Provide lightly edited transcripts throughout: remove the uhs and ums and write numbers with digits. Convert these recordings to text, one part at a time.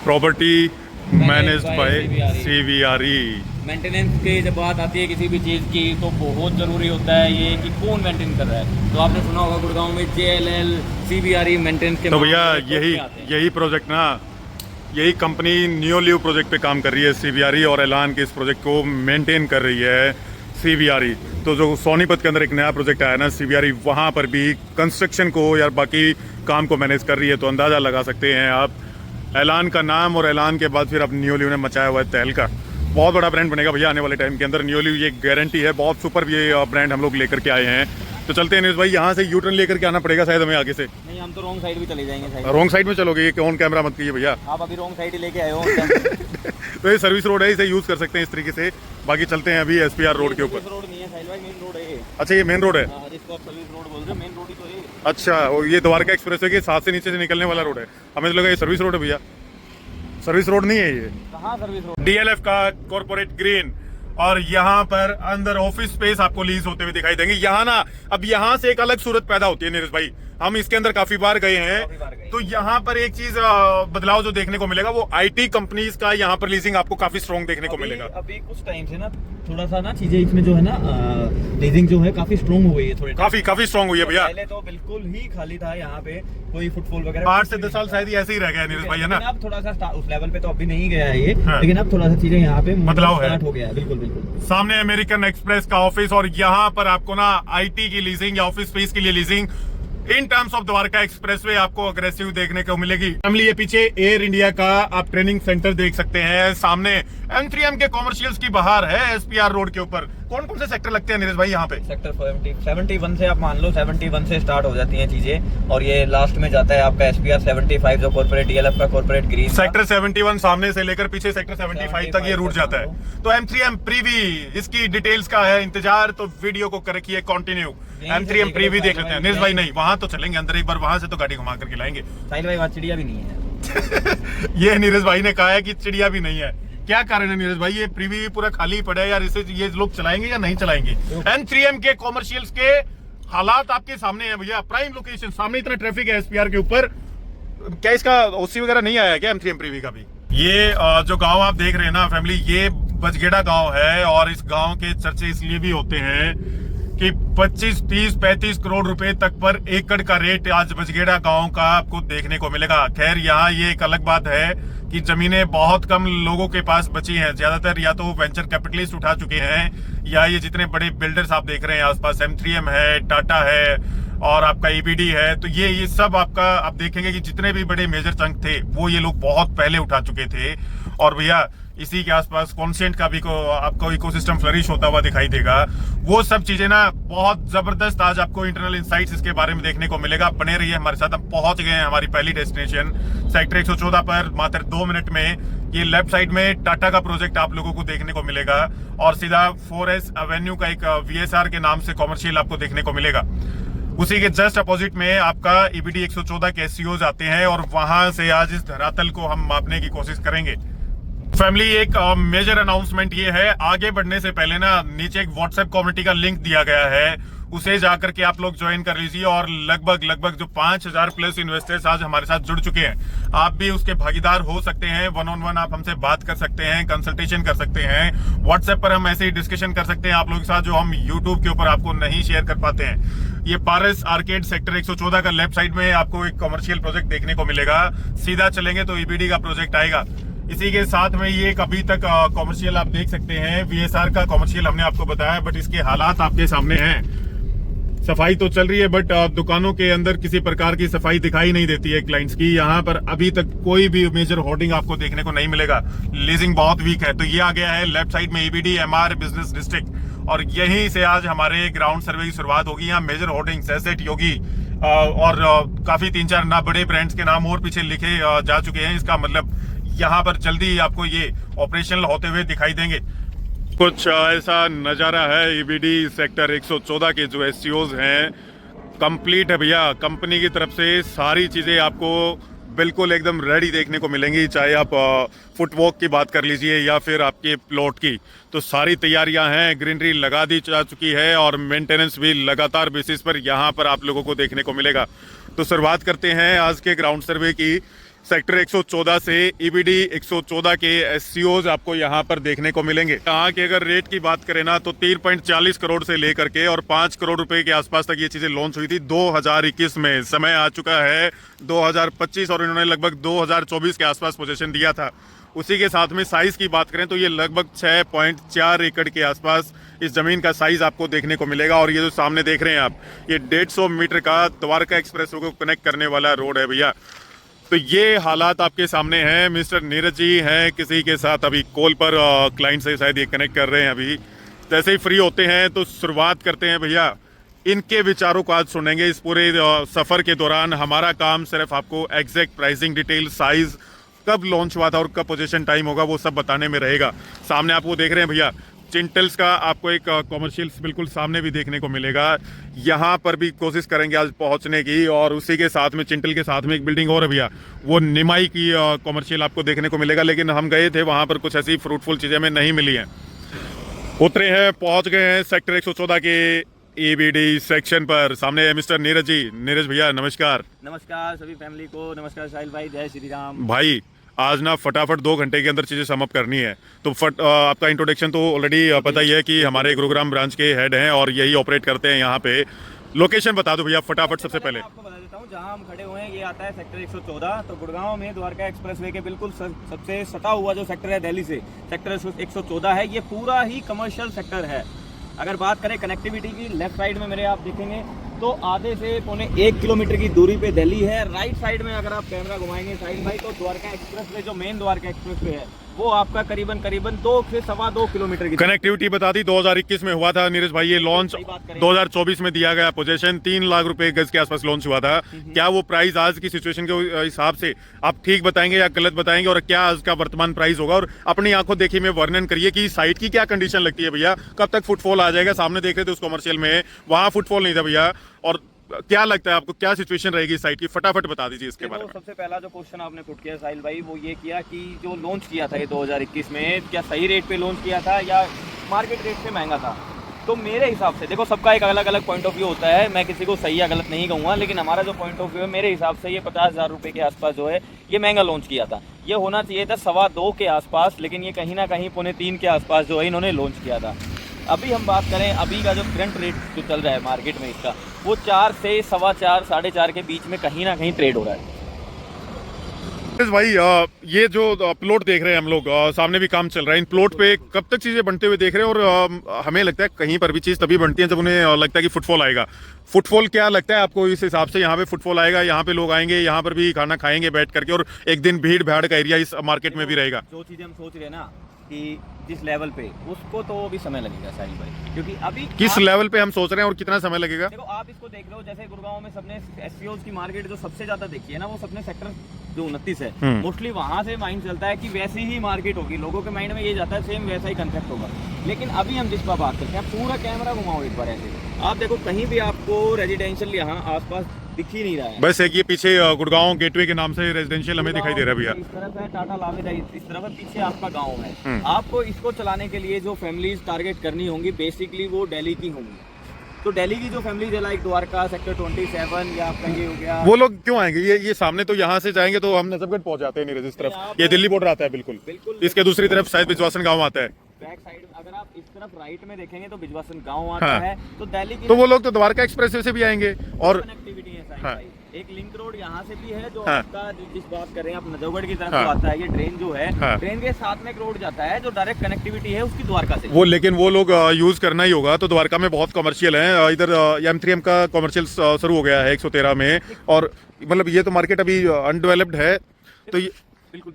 Property managed by CBRE। CBRE। Maintenance की जब बात आती है किसी भी चीज़ की तो बहुत ज़रूरी होता है ये कि कौन मेंटेन कर रहा है। तो आपने सुना होगा गुड़गांव में JLL CBRE मेंटेनेंस के तो भैया मामले यही में आते हैं। यही प्रोजेक्ट ना, यही कंपनी न्यूलिव प्रोजेक्ट पे काम कर रही है CBRE, और ऐलान के इस प्रोजेक्ट को मेंटेन कर रही है CBRE। तो जो सोनीपत के अंदर एक नया प्रोजेक्ट आया ना CBRE, वहाँ पर भी कंस्ट्रक्शन को या बाकी काम को मैनेज कर रही है। तो अंदाज़ा लगा सकते हैं आप, ऐलान का नाम और ऐलान के बाद फिर अब न्यूलिव ने मचाया हुआ है तहलका। बहुत बड़ा ब्रांड बनेगा भैया आने वाले टाइम के अंदर। न्यूलिव ये गारंटी है, बहुत सुपर ये ब्रांड हम लोग लेकर के आए हैं। तो चलते हैं नीरज भाई, यहाँ से यू टर्न लेकर के आना पड़ेगा शायद हमें आगे से। नहीं, हम तो रॉन्ग साइड भी चले जाएंगे साइड। रॉन्ग साइड में चलोगे? ये कौन कैमरा मत कीजिए भैया। आप अभी रॉन्ग साइड ही लेके आए हो। तो ये सर्विस रोड है, इसे यूज कर सकते हैं इस तरीके से। बाकी चलते हैं अभी SPR रोड के ऊपर। रोड नहीं है साहिल भाई, मेन रोड है ये। अच्छा ये मेन रोड है? हाँ, जिसको आप सर्विस रोड बोल रहे हो, मेन रोड ही तो है। अच्छा, और ये द्वारका एक्सप्रेस है कि साथ से नीचे से निकलने वाला रोड है? हमें तो लगा ये सर्विस रोड है भैया। सर्विस रोड नहीं है ये। कहाँ सर्विस रोड? DLF का कॉर्पोरेट ग्रीन, और यहाँ पर अंदर ऑफिस स्पेस आपको लीज होते हुए दिखाई देंगे। यहाँ ना अब यहाँ से एक अलग सूरत पैदा होती है नीरज भाई, हम इसके अंदर काफी बार गए हैं। तो यहाँ पर एक चीज बदलाव जो देखने को मिलेगा वो IT कंपनीज का यहाँ पर लीजिंग आपको काफी स्ट्रॉन्ग देखने को मिलेगा। अभी कुछ टाइम से ना थोड़ा सा ना चीजें इसमें जो है ना लीजिंग जो है काफी स्ट्रॉन्ग हो गई है। थोड़ी काफी स्ट्रॉन्ग हुई है भैया। पहले तो बिल्कुल ही खाली था यहाँ पे, कोई फुटफॉल वगैरह 8 से 10 साल शायद ही ऐसे ही रह गया नीरज भाई, है ना? अब थोड़ा सा उस लेवल पे तो अभी नहीं गया है ये, हाँ। लेकिन अब थोड़ा सा चीजें यहाँ पे बदलाव है। स्टार्ट हो गया है। बिल्कुल बिल्कुल। सामने अमेरिकन एक्सप्रेस का ऑफिस, और यहाँ पर आपको ना IT की लीजिंग या ऑफिस स्पेस के लिए leasing in terms of Dwarka expressway आपको अग्रेसिव देखने को मिलेगी। फैमिली, ये पीछे एयर इंडिया का आप ट्रेनिंग सेंटर देख सकते हैं। सामने M3M के कॉमर्शियल्स की बाहर है SPR रोड के ऊपर। कौन कौन से सेक्टर लगते हैं नीरज भाई यहाँ पे? सेक्टर 71 से आप मान लो 71 से स्टार्ट हो जाती हैं चीजें, और ये लास्ट में जाता है आपका SPR 75 जो कॉर्पोरेट DLF का कॉर्पोरेट ग्रीन। सेक्टर 71 सामने से लेकर पीछे सेक्टर 75 तक ये रूट जाता है। तो M3M प्रीवी, इसकी डिटेल्स का है इंतजार, तो वीडियो को रखिए कंटिन्यू। M3M प्रीवी देख लेते हैं नीरज भाई। नहीं, वहां तो चलेंगे अंदर एक बार, वहां से तो गाड़ी घुमा करके लाएंगे। साहिल भाई, वहाँ चिड़िया भी नहीं है। ये नीरज भाई ने कहा है कि चिड़िया भी नहीं है। क्या कारण है नीरज भाई, ये प्रीवी पूरा खाली पड़ा है यार, इसे ये लोग चलाएंगे या नहीं चलाएंगे? M3M के कॉमर्शियल्स के हालात आपके सामने है भैया। प्राइम लोकेशन, सामने इतना ट्रैफिक है SPR के ऊपर। क्या इसका OC वगैरह नहीं आया क्या M3M प्रीवी का भी? ये जो गांव आप देख रहे हैं ना फैमिली, ये बजगेड़ा गांव है, और इस गांव के चर्चे इसलिए भी होते हैं कि 25, 30, 35 करोड़ रुपए तक पर एकड़ का रेट आज बजगेड़ा गांव का आपको देखने को मिलेगा। खैर यहाँ ये एक अलग बात है कि जमीनें बहुत कम लोगों के पास बची हैं। ज्यादातर या तो वेंचर कैपिटलिस्ट उठा चुके हैं, या ये जितने बड़े बिल्डर्स आप देख रहे हैं आसपास, M3M है, टाटा है, और आपका EBD है, तो ये सब आपका आप देखेंगे कि जितने भी बड़े मेजर चंक थे वो ये लोग बहुत पहले उठा चुके थे। और भैया इसी के आसपास कॉन्सेंट का भी आपको इकोसिस्टम फ्लरिश होता हुआ दिखाई देगा। वो सब चीजें ना बहुत जबरदस्त आज आपको इंटरनल इंसाइट्स इसके बारे में देखने को मिलेगा। बने रहिए हमारे साथ। हम पहुंच गए हैं हमारी पहली डेस्टिनेशन सेक्टर 114 पर। मात्र 2 मिनट में ये लेफ्ट साइड में टाटा का प्रोजेक्ट आप लोगों को देखने को मिलेगा, और सीधा 4S एवेन्यू का एक VSR के नाम से कॉमर्शियल आपको देखने को मिलेगा। उसी के जस्ट अपोजिट में आपका EBD 114 के SCOs आते हैं, और वहां से आज इस धरातल को हम मापने की कोशिश करेंगे। फैमिली, एक मेजर अनाउंसमेंट ये है, आगे बढ़ने से पहले ना नीचे एक WhatsApp कम्युनिटी का लिंक दिया गया है, उसे जाकर के आप लोग ज्वाइन कर लीजिए। और लगभग जो 5000 प्लस इन्वेस्टर्स आज हमारे साथ जुड़ चुके हैं, आप भी उसके भागीदार हो सकते हैं। 1-on-1 आप हमसे बात कर सकते हैं, कंसल्टेशन कर सकते हैं। WhatsApp पर हम ऐसे ही डिस्कशन कर सकते हैं आप लोगों के साथ, जो हम YouTube के ऊपर आपको नहीं शेयर कर पाते हैं। ये पारस आर्केड सेक्टर 114 का लेफ्ट साइड में आपको एक कमर्शियल प्रोजेक्ट देखने को मिलेगा। सीधा चलेंगे तो EBD का प्रोजेक्ट आएगा। इसी के साथ में ये एक अभी तक कॉमर्शियल आप देख सकते हैं, VSR का कॉमर्शियल हमने आपको बताया, बट इसके हालात आपके सामने हैं। सफाई तो चल रही है, बट दुकानों के अंदर किसी प्रकार की सफाई दिखाई नहीं देती है क्लाइंट्स की। यहाँ पर अभी तक कोई भी मेजर होर्डिंग आपको देखने को नहीं मिलेगा। लीजिंग बहुत वीक है। तो ये आ गया है लेफ्ट साइड में EBD MR बिजनेस डिस्ट्रिक्ट, और यहीं से आज हमारे ग्राउंड सर्वे की शुरुआत होगी। यहाँ मेजर होर्डिंग्स एसेट योगी और काफी 3-4 ना बड़े ब्रांड्स के नाम और पीछे लिखे जा चुके हैं। इसका मतलब यहाँ पर जल्दी आपको ये ऑपरेशनल होते हुए दिखाई देंगे। कुछ ऐसा नज़ारा है EBD सेक्टर 114 के जो SCOs हैं। कंप्लीट है भैया, कंपनी की तरफ से सारी चीज़ें आपको बिल्कुल एकदम रेडी देखने को मिलेंगी। चाहे आप फुटवॉक की बात कर लीजिए या फिर आपके प्लॉट की, तो सारी तैयारियां हैं। ग्रीनरी लगा दी जा चुकी है, और मेंटेनेंस भी लगातार बेसिस पर यहाँ पर आप लोगों को देखने को मिलेगा। तो शुरुआत करते हैं आज के ग्राउंड सर्वे की। सेक्टर 114 से ईबीडी 114 के एससीओज आपको यहाँ पर देखने को मिलेंगे। यहाँ के अगर रेट की बात करें ना तो 3.40 करोड़ से लेकर के और 5 करोड़ रुपए के आसपास तक ये चीजें लॉन्च हुई थी 2021 में। समय आ चुका है 2025 और इन्होंने लगभग 2024 के आसपास पोजीशन दिया था। उसी के साथ में साइज की बात करें तो ये लगभग 6.4 एकड़ के आसपास इस जमीन का साइज आपको देखने को मिलेगा। और ये जो सामने देख रहे हैं आप, ये 150 मीटर का द्वारका एक्सप्रेस को कनेक्ट करने वाला रोड है भैया। तो ये हालात आपके सामने हैं। मिस्टर नीरज जी हैं किसी के साथ अभी कॉल पर, क्लाइंट से शायद ये कनेक्ट कर रहे हैं। अभी जैसे ही फ्री होते हैं तो शुरुआत करते हैं भैया। इनके विचारों को आज सुनेंगे इस पूरे सफर के दौरान। हमारा काम सिर्फ आपको एग्जैक्ट प्राइसिंग डिटेल, साइज, कब लॉन्च हुआ था और कब पोजीशन टाइम होगा वो सब बताने में रहेगा। सामने आपको देख रहे हैं भैया चिंटल्स का आपको एक कॉमर्शियल बिल्कुल सामने भी देखने को मिलेगा। यहाँ पर भी कोशिश करेंगे आज पहुँचने की। और उसी के साथ में चिंटल के साथ में एक बिल्डिंग और है भैया, वो निमाई की कॉमर्शियल आपको देखने को मिलेगा। लेकिन हम गए थे वहाँ पर कुछ ऐसी फ्रूटफुल चीज़ें हमें नहीं मिली हैं। उतरे हैं, पहुँच गए हैं सेक्टर 114 के ईबीडी सेक्शन पर। सामने है मिस्टर नीरज जी। नीरज भैया नमस्कार। नमस्कार सभी फैमिली को, नमस्कार साहिल भाई, जय श्री राम भाई। आज ना फटाफट 2 घंटे के अंदर चीज़ें समअप करनी है तो आपका इंट्रोडक्शन तो ऑलरेडी पता ही है कि हमारे गुरुग्राम ब्रांच के हेड हैं और यही ऑपरेट करते हैं यहाँ पे। लोकेशन बता दो भैया फटाफट सबसे पहले। आपको बता देता हूँ जहाँ हम खड़े हुए हैं ये आता है सेक्टर 114। तो गुड़गांव में द्वारका एक्सप्रेसवे के बिल्कुल सबसे सटा हुआ जो सेक्टर है दिल्ली से, सेक्टर 114 है। ये पूरा ही कमर्शियल सेक्टर है। अगर बात करें कनेक्टिविटी की, लेफ्ट साइड में मेरे आप देखेंगे तो आधे से पौने 1 किलोमीटर की दूरी पे दिल्ली है। राइट साइड में अगर आप कैमरा घुमाएंगे साहिल भाई तो द्वारका एक्सप्रेसवे, जो मेन द्वारका एक्सप्रेसवे है, वो आपका करीबन 2 से 2.25 किलोमीटर की कनेक्टिविटी बता दी। 2021 में हुआ था नीरज भाई ये लॉन्च। 2024 में दिया गया पोजीशन 3 लाख रुपए गज के आसपास लॉन्च हुआ था। क्या वो प्राइस आज की सिचुएशन के हिसाब से आप ठीक बताएंगे या गलत बताएंगे, और क्या आज का वर्तमान प्राइस होगा? और अपनी आंखों देखी में वर्णन करिए कि साइट की क्या कंडीशन लगती है भैया, कब तक फुटफॉल आ जाएगा? सामने देख रहे थे उस कमर्शियल में, वहां फुटफॉल नहीं था भैया। और क्या लगता है आपको, क्या सिचुएशन रहेगी साइट की? फटाफट बता दीजिए इसके बारे में। सबसे पहला जो क्वेश्चन आपने पुट किया साहिल भाई वो ये किया कि जो लॉन्च किया था ये 2021 में, क्या सही रेट पे लॉन्च किया था या मार्केट रेट से महंगा था? तो मेरे हिसाब से देखो, सबका एक अलग अलग पॉइंट ऑफ व्यू होता है। मैं किसी को सही या गलत नहीं कहूँगा, लेकिन हमारा जो पॉइंट ऑफ व्यू है मेरे हिसाब से ये 50,000 रुपये के आसपास जो है ये महंगा लॉन्च किया था। ये होना चाहिए था 2.25 के आसपास, लेकिन ये कहीं ना कहीं 3.25 के आसपास जो है इन्होंने लॉन्च किया था। अभी हम बात करें अभी का जो करंट रेट जो चल रहा है मार्केट में इसका, वो 4 से 4.25 4.5 के बीच में कहीं ना कहीं ट्रेड हो रहा है। भाई ये जो प्लॉट देख रहे हैं हम लोग, सामने भी काम चल रहा है। इन प्लॉट पे कब तक चीजें बनते हुए देख रहे हैं? और हमें लगता है कहीं पर भी चीज तभी बनती है जब उन्हें लगता है कि फुटफॉल आएगा। फुटफॉल क्या लगता है आपको इस हिसाब से? यहाँ पे फुटफॉल आएगा, यहाँ पे लोग आएंगे, यहाँ पर भी खाना खाएंगे बैठ करके, और एक दिन भीड़ भाड़ का एरिया इस मार्केट में भी रहेगा। जो चीजें हम सोच रहे हैं ना कि जिस लेवल पे, उसको तो अभी समय लगेगा साहिल भाई, क्योंकि अभी किस लेवल पे हम सोच रहे हैं और कितना समय लगेगा? देखो आप इसको देख रहे हो, जैसे गुड़गांव में सबने एससीओज की मार्केट जो सबसे ज्यादा देखी है ना, वो सबने सेक्टर जो 29 है, मोस्टली वहां से माइंड चलता है कि वैसी ही मार्केट होगी। लोगों के माइंड में ये जाता है सेम वैसा ही कंसेप्ट होगा। लेकिन अभी हम जिस पर बात करते हैं, पूरा कैमरा घुमाओ एक बार ऐसे, आप देखो कहीं भी आपको रेजिडेंशियल यहाँ आसपास दिख ही नहीं रहा है। बस एक ये पीछे गुड़गांव गेटवे के नाम से रेजिडेंशियल हमें दिखाई दे रहा है भैया। इस तरफ है टाटा लावेदा, इस तरफ है पीछे आपका गांव है। आपको इसको चलाने के लिए जो फैमिलीज टारगेट करनी होंगी बेसिकली वो दिल्ली की होंगी। तो दिल्ली की जो फैमिलीज है लाइक द्वारका, सेक्टर 27 या आपका ये हो गया, वो लोग क्यों आएंगे? ये सामने तो यहाँ से जाएंगे तो हम नजफगढ़ पहुंच जाते हैं नीरज। इस तरफ ये दिल्ली बॉर्डर आता है बिल्कुल, इसके दूसरी तरफ शायद बिजवासन गाँव आता है। बैक साइड अगर आप इस तरफ राइट में देखेंगे तो बिजवासन गांव आता है। तो दिल्ली की तो वो लोग तो द्वारका एक्सप्रेसवे से भी आएंगे। और कनेक्टिविटी है साहिल भाई, एक लिंक रोड यहाँ से भी है जो आपका जिस बात कर रहे हैं आप नजफगढ़ की तरफ जो आता है, ये ट्रेन जो है, ट्रेन के साथ में एक रोड जाता है जो डायरेक्ट कनेक्टिविटी है उसकी द्वारका से। वो लेकिन वो लोग यूज करना ही होगा। तो द्वारका में बहुत कमर्शियल है, इधर M3M का कमर्शियल शुरू हो गया है 113 में, और मतलब ये तो मार्केट अभी अनडेवलप्ड है। तो ये बिल्कुल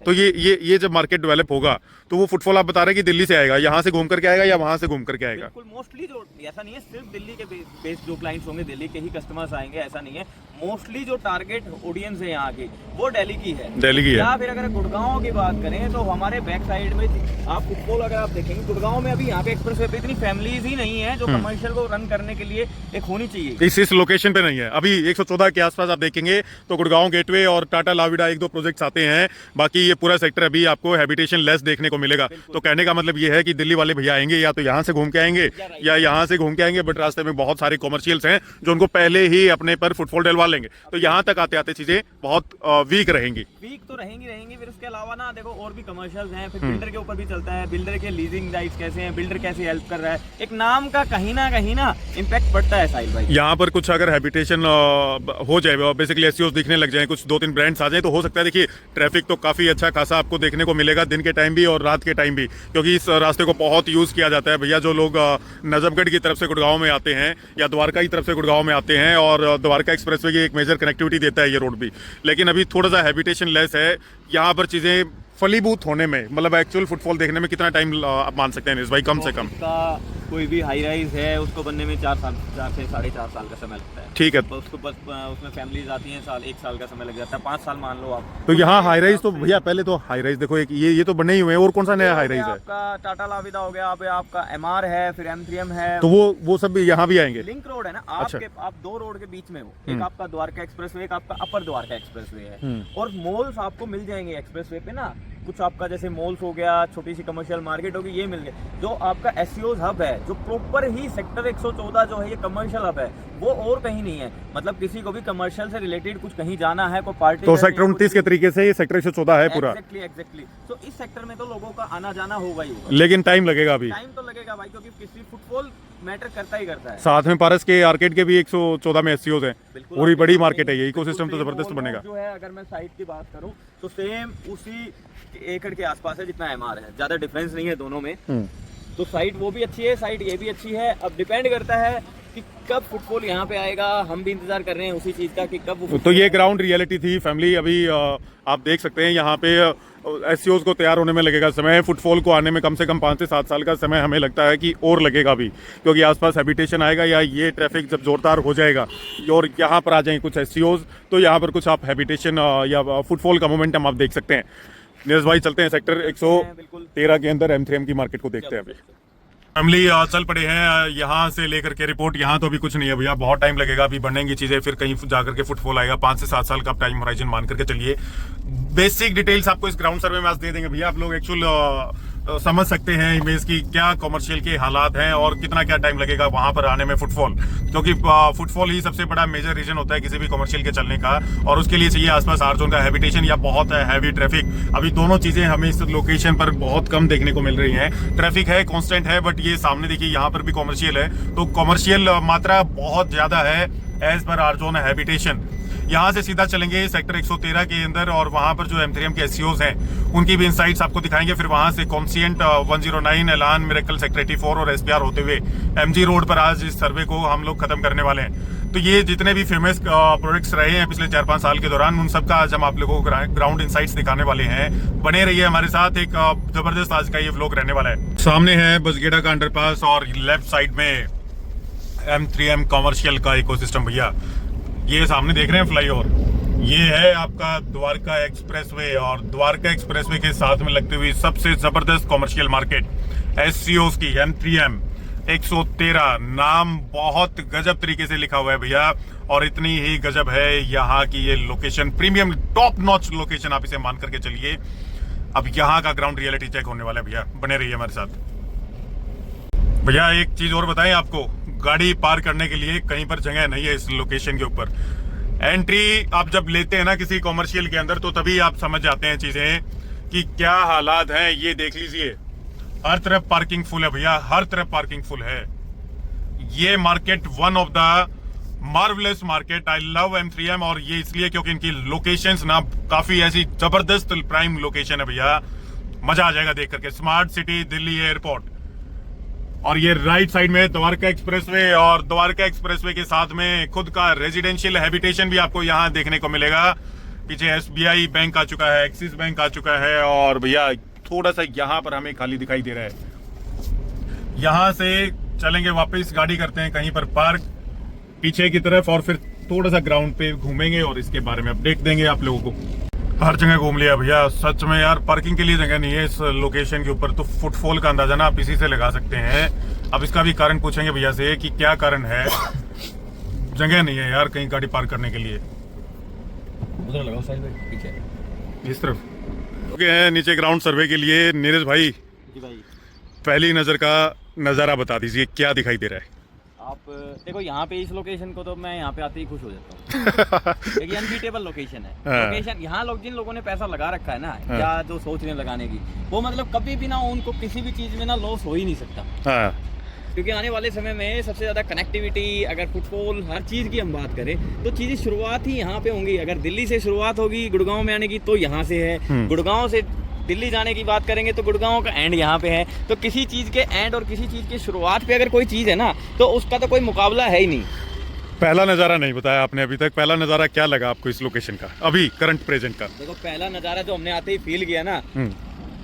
तो ये जब मार्केट डेवलप होगा तो वो फुटफॉल आप बता रहे हैं कि दिल्ली से आएगा, यहाँ से घूम करके आएगा या वहाँ से घूम करके आएगा? बिल्कुल, मोस्टली जो ऐसा नहीं है सिर्फ दिल्ली के बेस जो क्लाइंट्स होंगे दिल्ली के ही कस्टमर्स आएंगे, ऐसा नहीं है। मोस्टली जो टारगेट ऑडियंस है यहाँ की वो दिल्ली की है। या फिर अगर गुड़गांव की बात करें तो हमारे बैक साइड में आप फुटफॉल अगर आप देखेंगे गुड़गांव में अभी यहाँ पे एक्सप्रेसवे पे इतनी फैमिलीज ही नहीं है जो कमर्शियल को रन करने के लिए एक होनी चाहिए। इस लोकेशन पे नहीं है। अभी 114 के आसपास आप देखेंगे तो गुड़गांव गेटवे और टाटा लाविडा 1-2 प्रोजेक्ट्स आते आते हैं। बाकी ये पूरा सेक्टर अभी आपको हैबिटेशन लेस देखने को मिलेगा। तो कहने का मतलब ये है कि दिल्ली वाले भैया आएंगे या तो यहाँ से घूम के आएंगे या यहाँ से घूम के आएंगे, बट रास्ते में बहुत सारे कॉमर्शियल्स हैं जो उनको पहले ही अपने पर फुटफॉल डलवा लेंगे। तो यहाँ तक आते आते चीजें बहुत वीक रहेंगी। वीक तो रहेंगी। फिर उसके अलावा ना देखो और भी कमर्शियल्स हैं, फिर बिल्डर के ऊपर भी चलता है, बिल्डर के लीजिंग राइट्स कैसे हैं, बिल्डर कैसे हेल्प कर रहा है, एक नाम का कहीं ना इम्पैक्ट पड़ता है साहिल भाई। यहाँ पर कुछ अगर हैबिटेशन हो जाए, बेसिकली एसईओस दिखने लग जाए, कुछ 2-3 ब्रांड्स आ जाए तो हो सकता है। देखिए ट्रैफिक तो काफी अच्छा खासा आपको देखने को मिलेगा दिन के टाइम भी और रात के टाइम भी, क्योंकि इस रास्ते को बहुत यूज किया जाता है भैया। जो लोग नजफगढ़ की तरफ से गुड़गांव में आते हैं या द्वारका की तरफ से गुड़गांव में आते हैं, और द्वारका एक्सप्रेसवे की एक मेजर कनेक्टिविटी देता है ये रोड भी। लेकिन अभी थोड़ा सा हैबिटेशन लेस है यहाँ पर। चीजें फलीभूत होने में, मतलब एक्चुअल फुटफॉल देखने में कितना टाइम आप मान सकते हैं भाई? कम से कम का कोई भी हाई राइज है उसको बनने में 4 से 4.5 साल का समय लगता है। ठीक है, उसको बस उसमें फैमिलीज आती हैं, 1 साल का समय लग जाता है, 5 साल मान लो आप। तो यहाँ हाई राइज तो भैया पहले तो हाई राइज देखो, एक ये तो बने ही हुए हैं। और कौन सा नया हाई राइज है? आपका टाटा लाविदा हो गया, आपका MR है, फिर M3M है। तो वो सब भी यहाँ भी आएंगे। लिंक रोड है ना अच्छा। आप 2 रोड के बीच में हो, एक आपका द्वारका एक्सप्रेसवे, एक आपका अपर द्वारका एक्सप्रेसवे है। और मॉल्स आपको मिल जाएंगे एक्सप्रेसवे पे ना, कुछ आपका जैसे मॉल्स हो गया, छोटी सी कमर्शियल मार्केट होगी, ये मिल गए। जो आपका एसईओज हब है, जो प्रॉपर ही सेक्टर 114 जो है ये कमर्शियल हब है, वो और कहीं नहीं है। मतलब किसी को भी कमर्शियल से रिलेटेड कुछ कहीं जाना है, कोई पार्टी, तो सेक्टर 29 के तरीके से ये सेक्टर 114 है पूरा। एग्जैक्टली। तो इस सेक्टर में तो लोगों का आना जाना होगा ही होगा, लेकिन टाइम लगेगा अभी। टाइम तो लगेगा भाई, क्योंकि किसी फुटफॉल मैटर करता ही करता है। साथ में पारस के आर्केड के भी 114 में एसईओज हैं। पूरी बड़ी मार्केट है ये, इकोसिस्टम तो जबरदस्त बनेगा। जो है अगर मैं साइट की बात करूं तो सेम उसी एकड़ के आसपास है जितना MR है, ज्यादा डिफरेंस नहीं है दोनों में। तो साइट वो भी अच्छी है, साइट ये भी अच्छी है। अब डिपेंड करता है कि कब फुटफॉल यहाँ पे आएगा। हम भी इंतजार कर रहे हैं उसी चीज का कि कब। तो ये ग्राउंड रियलिटी थी फैमिली। अभी आप देख सकते हैं यहाँ पे एसईओज को तैयार होने में लगेगा समय, फुटफॉल को आने में कम से कम 5 से 7 साल का समय हमें लगता है कि और लगेगा भी, क्योंकि आसपास हैबिटेशन आएगा या ये ट्रैफिक जब जोरदार हो जाएगा और यहाँ पर आ जाएंगे कुछ एसईओज, तो यहाँ पर कुछ आप हैबिटेशन या फुटफॉल का मोमेंटम आप देख सकते हैं। नीरज भाई चलते हैं सेक्टर 113 के अंदर M3M की मार्केट को देखते हैं। अभी फैमिली चल पड़े हैं यहाँ से लेकर के रिपोर्ट। यहाँ तो अभी कुछ नहीं है भैया, बहुत टाइम लगेगा, अभी बढ़ेंगी चीजें, फिर कहीं जाकर के फुटफॉल आएगा। 5 से 7 साल का टाइम होराइजन मान करके चलिए। बेसिक डिटेल्स आपको इस ग्राउंड सर्वे में आज दे देंगे भैया। आप लोग एक्चुअल समझ सकते हैं इमेज की क्या कमर्शियल के हालात हैं और कितना क्या टाइम लगेगा वहां पर आने में फुटफॉल, क्योंकि फुटफॉल ही सबसे बड़ा मेजर रीजन होता है किसी भी कमर्शियल के चलने का, और उसके लिए चाहिए आसपास आर-जोन का हैबिटेशन या बहुत हैवी ट्रैफिक। अभी दोनों चीजें हमें इस लोकेशन पर बहुत कम देखने को मिल रही हैं। ट्रैफिक है, कांस्टेंट है, बट ये सामने देखिए यहाँ पर भी कॉमर्शियल है, तो कॉमर्शियल मात्रा बहुत ज्यादा है एज पर आर-जोन हैबिटेशन। यहाँ से सीधा चलेंगे सेक्टर 113 के अंदर और वहां पर जो M3M के एसईओज हैं उनकी भी इनसाइट्स आपको दिखाएंगे। फिर वहां से कॉन्सियंट 109 एलान मिरेकल सेक्टर 84 और SPR होते हुए MG रोड पर आज इस सर्वे को हम लोग खत्म करने वाले हैं। तो ये जितने भी फेमस प्रोडक्ट्स रहे हैं पिछले 4-5 साल के दौरान, उन सबका आज हम आप लोगों को ग्राउंड इनसाइट्स दिखाने वाले हैं। बने रहिए हमारे साथ, एक जबरदस्त आज का ये व्लॉग रहने वाला है। सामने है बसगेड़ा का अंडरपास और लेफ्ट साइड में M3M कॉमर्शियल का इकोसिस्टम भैया। ये सामने देख रहे हैं फ्लाईओवर, ये है आपका द्वारका एक्सप्रेसवे, और द्वारका एक्सप्रेसवे के साथ में लगती हुई सबसे जबरदस्त कॉमर्शियल मार्केट एसईओज की M3M 113। नाम बहुत गजब तरीके से लिखा हुआ है भैया, और इतनी ही गजब है यहाँ की ये location, premium top notch location आप इसे मान करके चलिए। अब यहाँ का ग्राउंड रियलिटी चेक होने वाला है भैया, बने रहिए हमारे साथ। भैया एक चीज और बताएं आपको, गाड़ी पार्क करने के लिए कहीं पर जगह नहीं है इस लोकेशन के ऊपर। एंट्री आप जब लेते हैं ना किसी कॉमर्शियल के अंदर, तो तभी आप समझ जाते हैं चीजें कि क्या हालात हैं। ये देख लीजिए, हर तरफ पार्किंग फुल है भैया, हर तरफ पार्किंग फुल है। ये market one of the marvellous market, I love M3M, और ये इसलिए क्योंकि इनकी लोकेशंस ना काफी ऐसी जबरदस्त प्राइम लोकेशन है भैया, मजा आ जाएगा देख करके। स्मार्ट सिटी दिल्ली एयरपोर्ट, और ये राइट साइड में द्वारका एक्सप्रेसवे, और द्वारका एक्सप्रेसवे के साथ में खुद का रेजिडेंशियल हैबिटेशन भी आपको यहाँ देखने को मिलेगा। पीछे SBI बैंक आ चुका है, एक्सिस बैंक आ चुका है, और भैया थोड़ा सा यहाँ पर हमें खाली दिखाई दे रहा है। यहाँ से चलेंगे वापस, गाड़ी करते हैं कहीं पर पार्क पीछे की तरफ, और फिर थोड़ा सा ग्राउंड पे घूमेंगे और इसके बारे में अपडेट देंगे आप लोगों को। हर जगह घूम लिया भैया, सच में यार पार्किंग के लिए जगह नहीं है इस लोकेशन के ऊपर, तो फुटफॉल का अंदाजा ना आप इसी से लगा सकते हैं। अब इसका भी कारण पूछेंगे भैया से कि क्या कारण है, जगह नहीं है यार कहीं गाड़ी पार्क करने के लिए। उधर लगाओ साइड में पीछे। इस तरफ ओके हैं नीचे ग्राउंड सर्वे के लिए। नीरज भाई जी भाई, पहली नज़र का नज़ारा बता दीजिए, क्या दिखाई दे रहा है? आप देखो यहाँ पे इस लोकेशन को तो मैं यहाँ पे आते ही खुश हो जाता हूँ। देखिए अनबीटेबल लोकेशन है। हाँ। लोकेशन यहाँ लोग जिन लोगों ने पैसा लगा रखा है ना, या जो सोच रहे हैं लगाने की, वो मतलब कभी भी ना उनको किसी भी चीज़ में ना लॉस हो ही नहीं सकता। हाँ क्योंकि आने वाले समय में सबसे ज़्यादा कनेक्टिविटी, अगर फुटफॉल हर चीज़ की हम बात करें तो चीज़ें शुरुआत ही यहाँ पे होंगी। अगर दिल्ली से शुरुआत होगी गुड़गांव में आने की तो यहाँ से है, गुड़गांव से दिल्ली जाने की बात करेंगे तो गुड़गांव का एंड यहाँ पे है। तो किसी चीज़ के एंड और किसी चीज़ की शुरुआत पे अगर कोई चीज़ है ना तो उसका तो कोई मुकाबला है ही नहीं। पहला नज़ारा नहीं बताया आपने अभी तक, पहला नज़ारा क्या लगा आपको इस लोकेशन का अभी करंट प्रेजेंट का? देखो पहला नज़ारा जो हमने आते ही फील किया ना,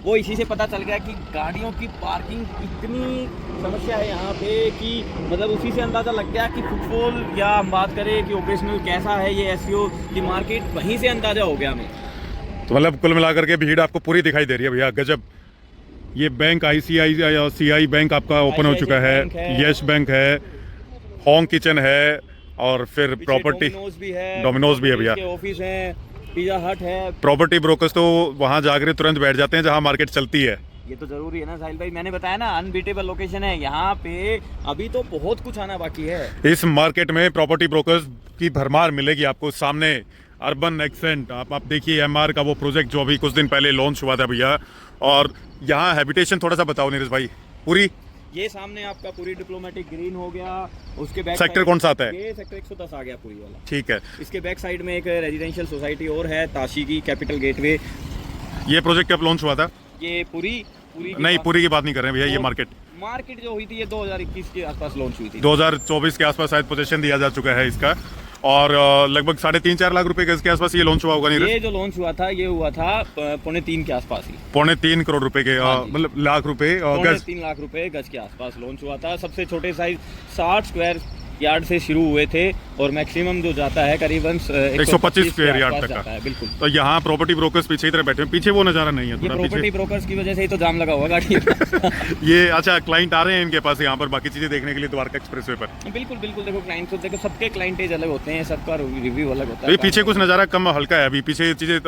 वो इसी से पता चल गया कि गाड़ियों की पार्किंग इतनी समस्या है यहाँ पे कि मतलब उसी से अंदाज़ा लग गया कि फुटफॉल या हम बात करें कि ऑपरेशनल कैसा है ये एसईओ की मार्केट, वहीं से अंदाज़ा हो गया हमें। तो मतलब कुल मिलाकर के भीड़ आपको पूरी दिखाई दे रही है भैया, गजब। ये बैंक ICICI बैंक आपका ओपन हो चुका है, यस बैंक है, होम किचन है और फिर प्रॉपर्टी डोमिनोज भी है भैया, ऑफिस है, पिज़्ज़ा हट है। प्रॉपर्टी ब्रोकर्स तो वहाँ जाकर तुरंत बैठ जाते हैं जहाँ मार्केट चलती है। ये तो जरूरी है ना साहिल भाई, मैंने बताया ना अनबीटेबल लोकेशन है यहाँ पे, अभी तो बहुत कुछ आना बाकी है। इस मार्केट में प्रॉपर्टी ब्रोकर्स की भरमार मिलेगी आपको। सामने अर्बन एक्सेंट आप देखिए, MR का वो प्रोजेक्ट जो अभी कुछ दिन पहले लॉन्च हुआ था भैया। और यहाँ हैबिटेशन थोड़ा सा बताओ नीरज भाई। पूरी ये सामने आपका पूरी डिप्लोमेटिक ग्रीन हो गया, उसके बैक सेक्टर कौन सा आता है? ये सेक्टर 110 आ गया पूरी वाला। ठीक है, इसके बैक साइड में एक रेजिडेंशियल सोसाइटी और है, ताशी की कैपिटल गेटवे। ये प्रोजेक्ट कब लॉन्च हुआ था? ये पूरी नहीं, पूरी की बात नहीं कर रहे हैं भैया, ये मार्केट जो हुई थी ये 2021 के आसपास लॉन्च हुई थी। 2024 के आसपास शायद पोजीशन दिया जा चुका है इसका, और लगभग 3.5-4 लाख रुपए गज के आसपास ये लॉन्च हुआ होगा। ये जो लॉन्च हुआ था ये हुआ था 3.25 के आसपास ही, 3.25 करोड़ रुपए के मतलब लाख रुपए गज, 3 लाख रुपए गज के आसपास लॉन्च हुआ था। सबसे छोटे साइज 60 स्क्वायर यार्ड से शुरू हुए थे और मैक्सिमम जो जाता है करीबन 125 स्क्वायर यार्ड तक का है। बिल्कुल। तो यहाँ प्रॉपर्टी ब्रोकर्स पीछे की तरफ बैठे हैं, पीछे वो नज़ारा नहीं है। ये प्रॉपर्टी ब्रोकर्स की वजह से ही तो जाम लगा हुआ गाड़ी ये अच्छा क्लाइंट आ रहे हैं इनके पास यहाँ पर बाकी चीजें देखने के लिए द्वारका एक्सप्रेसवे पर। बिल्कुल बिल्कुल, देखो क्लाइंट तो देखो सबके क्लाइंटेज अलग होते हैं, सबका रिव्यू अलग होता है। पीछे कुछ नज़ारा कम हल्का है, अभी पीछे चीजें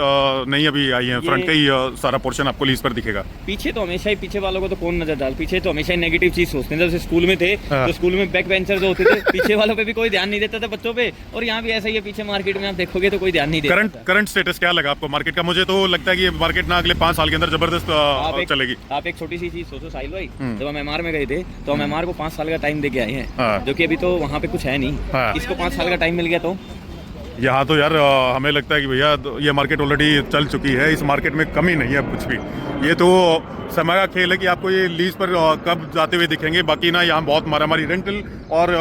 नहीं अभी आई है, फ्रंट का ही सारा पोर्शन आपको लीज पर दिखेगा। पीछे तो हमेशा ही, पीछे वालों को तो कौन नजर डाल, पीछे तो हमेशा ही नेगेटिव चीज सोचते हैं। जब स्कूल में थे तो स्कूल में बैक बेंचर जो होते थे पीछे वालों पे भी कोई ध्यान नहीं देता था बच्चों पे, और यहाँ भी ऐसा ही है, पीछे मार्केट में आप देखोगे तो कोई ध्यान नहीं देता। करंट स्टेटस क्या लगा आपको मार्केट का? मुझे तो लगता है कि ये मार्केट ना अगले 5 साल के अंदर जबरदस्त चलेगी। आप एक छोटी सी चीज सोचो साहिल भाई, जब हम MR में गए थे तो हम MR को 5 साल का टाइम दे के आए हैं, जो कि अभी तो वहाँ पे कुछ है नहीं। इसको 5 साल का टाइम मिल गया तो यहाँ तो यार हमें लगता है कि भैया ये मार्केट ऑलरेडी चल चुकी है, इस मार्केट में कमी नहीं है कुछ भी। ये तो समय का खेल है कि आपको ये लीज पर कब जाते हुए दिखेंगे। बाकी ना यहाँ बहुत मारामारी रेंटल और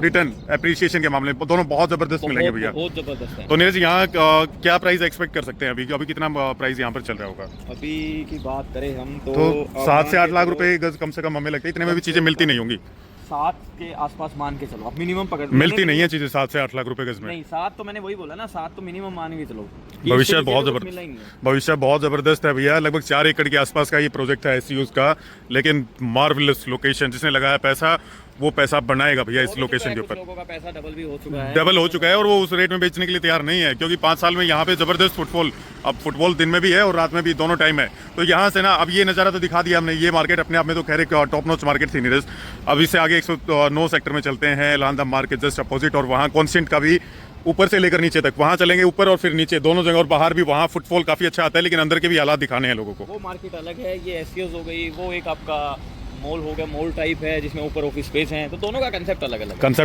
रिटर्न एप्रिसिएशन के मामले दोनों बहुत जबरदस्त मिलेंगे भैया, बहुत जबरदस्त है। तो नीरज यहाँ क्या प्राइस एक्सपेक्ट कर सकते हैं अभी कितना प्राइस यहाँ पर चल रहा होगा? अभी की बात करें हम तो 7 से 8 लाख रुपए गज कम से कम हमें लगता है, इतने में भी चीजें मिलती नहीं होंगी। 7 के आसपास मान के चलो, आप मिनिमम पकड़, मिलती नहीं है चीजें 7 से 8 लाख रुपए गज में। नहीं 7 तो मैंने वही बोला ना, 7 तो मिनिमम मान के चलो। भविष्य बहुत जबरदस्त है भैया। लगभग 4 एकड़ के आसपास का ये प्रोजेक्ट है एसयूज का, लेकिन मार्वलस लोकेशन। जिसने लगाया पैसा वो पैसा बनाएगा भैया इस लोकेशन के ऊपर। लोगों का पैसा डबल भी हो चुका है, डबल हो चुका है, और वो उस रेट में बेचने के लिए तैयार नहीं है, क्योंकि 5 साल में यहाँ पे जबरदस्त फुटफॉल, अब फुटफॉल दिन में भी है और रात में भी, दोनों टाइम है। तो यहाँ से ना अब ये नज़ारा तो दिखा दिया हमने। ये मार्केट अपने आप में तो खैर एक टॉप नॉच मार्केट थी नीरज। अब इससे आगे 109 सेक्टर में चलते हैं, लांदा मार्केट जस्ट अपोजिट, और वहाँ कॉन्स्टेंट का भी ऊपर से लेकर नीचे तक, वहाँ चलेंगे ऊपर और फिर नीचे दोनों जगह, और बाहर भी वहाँ फुटफॉल काफ़ी अच्छा आता है, लेकिन अंदर के भी हालात दिखाने हैं लोगों को। वो मार्केट अलग है, ये एसयूज हो गई, वो एक आपका मॉल हो गया, मॉल टाइप है जिसमें ऊपर ऑफिस स्पेस है, तो दोनों का कंसेप्ट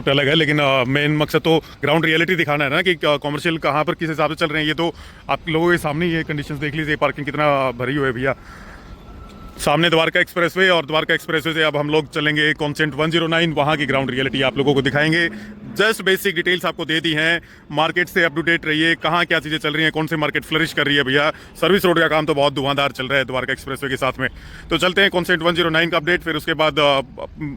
अलग है। लेकिन मेन मकसद तो ग्राउंड रियलिटी दिखाना है ना, कि कॉमर्शियल कहाँ पर किस हिसाब से चल रहे हैं। ये तो आप लोगों के सामने ये कंडीशंस देख लीजिए, पार्किंग कितना भरी हुई है भैया। सामने द्वारका एक्सप्रेसवे, और द्वारका एक्सप्रेसवे से अब हम लोग चलेंगे कॉन्सेंट 109, वहाँ की ग्राउंड रियलिटी आप लोगों को दिखाएंगे। जस्ट बेसिक डिटेल्स आपको दे दी हैं, मार्केट से अप टू डेट रहिए, कहाँ क्या चीज़ें चल रही हैं, कौन सी मार्केट फ्लरिश कर रही है भैया। सर्विस रोड का काम तो बहुत धुआंधार चल रहा है द्वारका एक्सप्रेसवे के साथ में। तो चलते हैं कॉन्सेंट 109 का अपडेट, फिर उसके बाद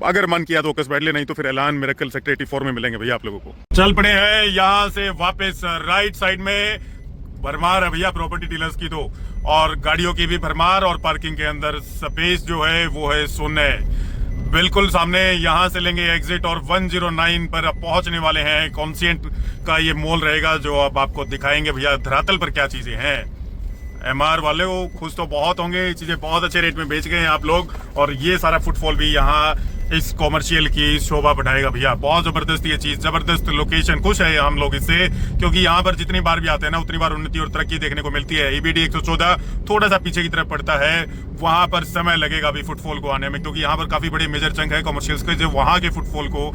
अगर मन किया तो कस बैठ ले, नहीं तो फिर ऐलान मिरेकल सेक्टर 84 में मिलेंगे भैया आप लोगों को। चल पड़े हैं यहाँ से वापस राइट साइड में, भरमार है भैया प्रॉपर्टी डीलर्स की तो, और गाड़ियों की भी भरमार, और पार्किंग के अंदर स्पेस जो है वो है शून्य। बिल्कुल सामने यहाँ से लेंगे एग्जिट, और 109 पर अब पहुंचने वाले हैं। कॉन्सेंट का ये मॉल रहेगा जो अब आपको दिखाएंगे भैया धरातल पर क्या चीजें हैं। MR वाले वो खुश तो बहुत होंगे, चीजें बहुत अच्छे रेट में बेच गए हैं आप लोग, और ये सारा फुटफॉल भी यहाँ इस कॉमर्शियल की शोभा बढ़ाएगा भैया। बहुत जबरदस्त ये चीज, जबरदस्त लोकेशन, खुश है हम लोग इससे, क्योंकि यहाँ पर जितनी बार भी आते हैं ना उतनी बार उन्नति और तरक्की देखने को मिलती है। EBD 114 थोड़ा सा पीछे की तरफ पड़ता है, वहां पर समय लगेगा अभी फुटफॉल को आने में, क्योंकि यहाँ पर काफी बड़े मेजर चंक है कॉमर्शियल्स के, जो वहां के फुटफॉल को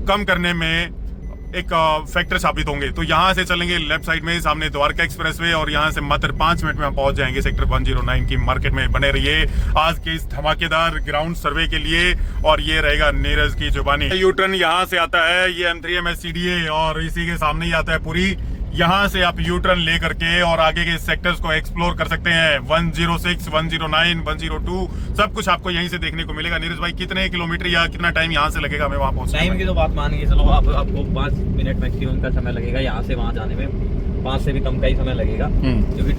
कम करने में एक फैक्टर साबित होंगे। तो यहाँ से चलेंगे लेफ्ट साइड में, सामने द्वारका एक्सप्रेसवे, और यहाँ से मात्र 5 मिनट में हम पहुंच जाएंगे सेक्टर 109 की मार्केट में। बने रहिए आज के इस धमाकेदार ग्राउंड सर्वे के लिए, और ये रहेगा नीरज की जुबानी। यू टर्न यहाँ से आता है, ये M3 MSCDA, और इसी के सामने ही आता है पुरी। यहाँ से आप यू टर्न लेकर के और आगे के सेक्टर्स को एक्सप्लोर कर सकते हैं। 106, 109, 102 सब कुछ आपको यहीं से देखने को मिलेगा। नीरज भाई, कितने किलोमीटर या कितना टाइम यहाँ से लगेगा हमें वहाँ पहुँचने में? टाइम की तो बात मान के चलो, आपको 5 मिनट मैक्सिमम का समय लगेगा यहाँ से वहाँ जाने में, 5 से भी कम का ही समय लगेगा, क्योंकि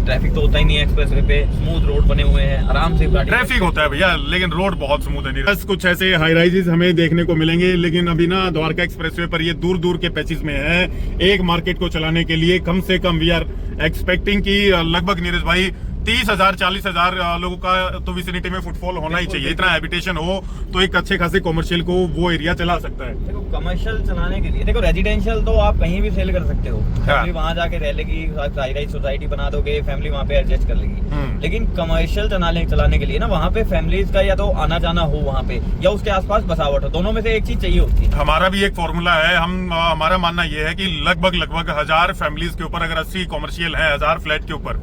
ट्रैफिक तो होता ही नहीं है एक्सप्रेसवे पे, स्मूथ रोड बने हुए हैं, आराम से गाड़ी। ट्रैफिक होता है भैया, लेकिन रोड बहुत स्मूथ है। बस कुछ ऐसे हाई राइजेस हमें देखने को मिलेंगे, लेकिन अभी ना द्वारका एक्सप्रेसवे पर ये दूर दूर के पैचेस में है। एक मार्केट को चलाने के लिए कम से कम वी आर एक्सपेक्टिंग की लगभग नीरज भाई 30,000 40,000 लोगों का तो विसिनिटी में फुटफॉल होना ही चाहिए। इतना हैबिटेशन हो तो एक अच्छे खासे कॉमर्शियल को वो एरिया चला सकता है। देखो कमर्शियल चलाने के लिए, देखो रेजिडेंशियल तो आप कहीं भी सेल कर सकते हो, फैमिली वहां जाके रह लेगी, हाई राइज सोसाइटी बना दोगे, फैमिली वहां पे एडजस्ट कर लेगी। लेकिन कमर्शियल चलाने के लिए ना वहाँ पे फैमिलीज का या तो आना जाना हो वहाँ पे, या उसके आसपास बसावट हो, दोनों में से एक चीज चाहिए होती है। हमारा भी एक फॉर्मूला है, हमारा मानना यह है कि लगभग 1000 फैमिलीज के ऊपर अगर 80 कॉमर्शियल है 1000 फ्लैट के ऊपर,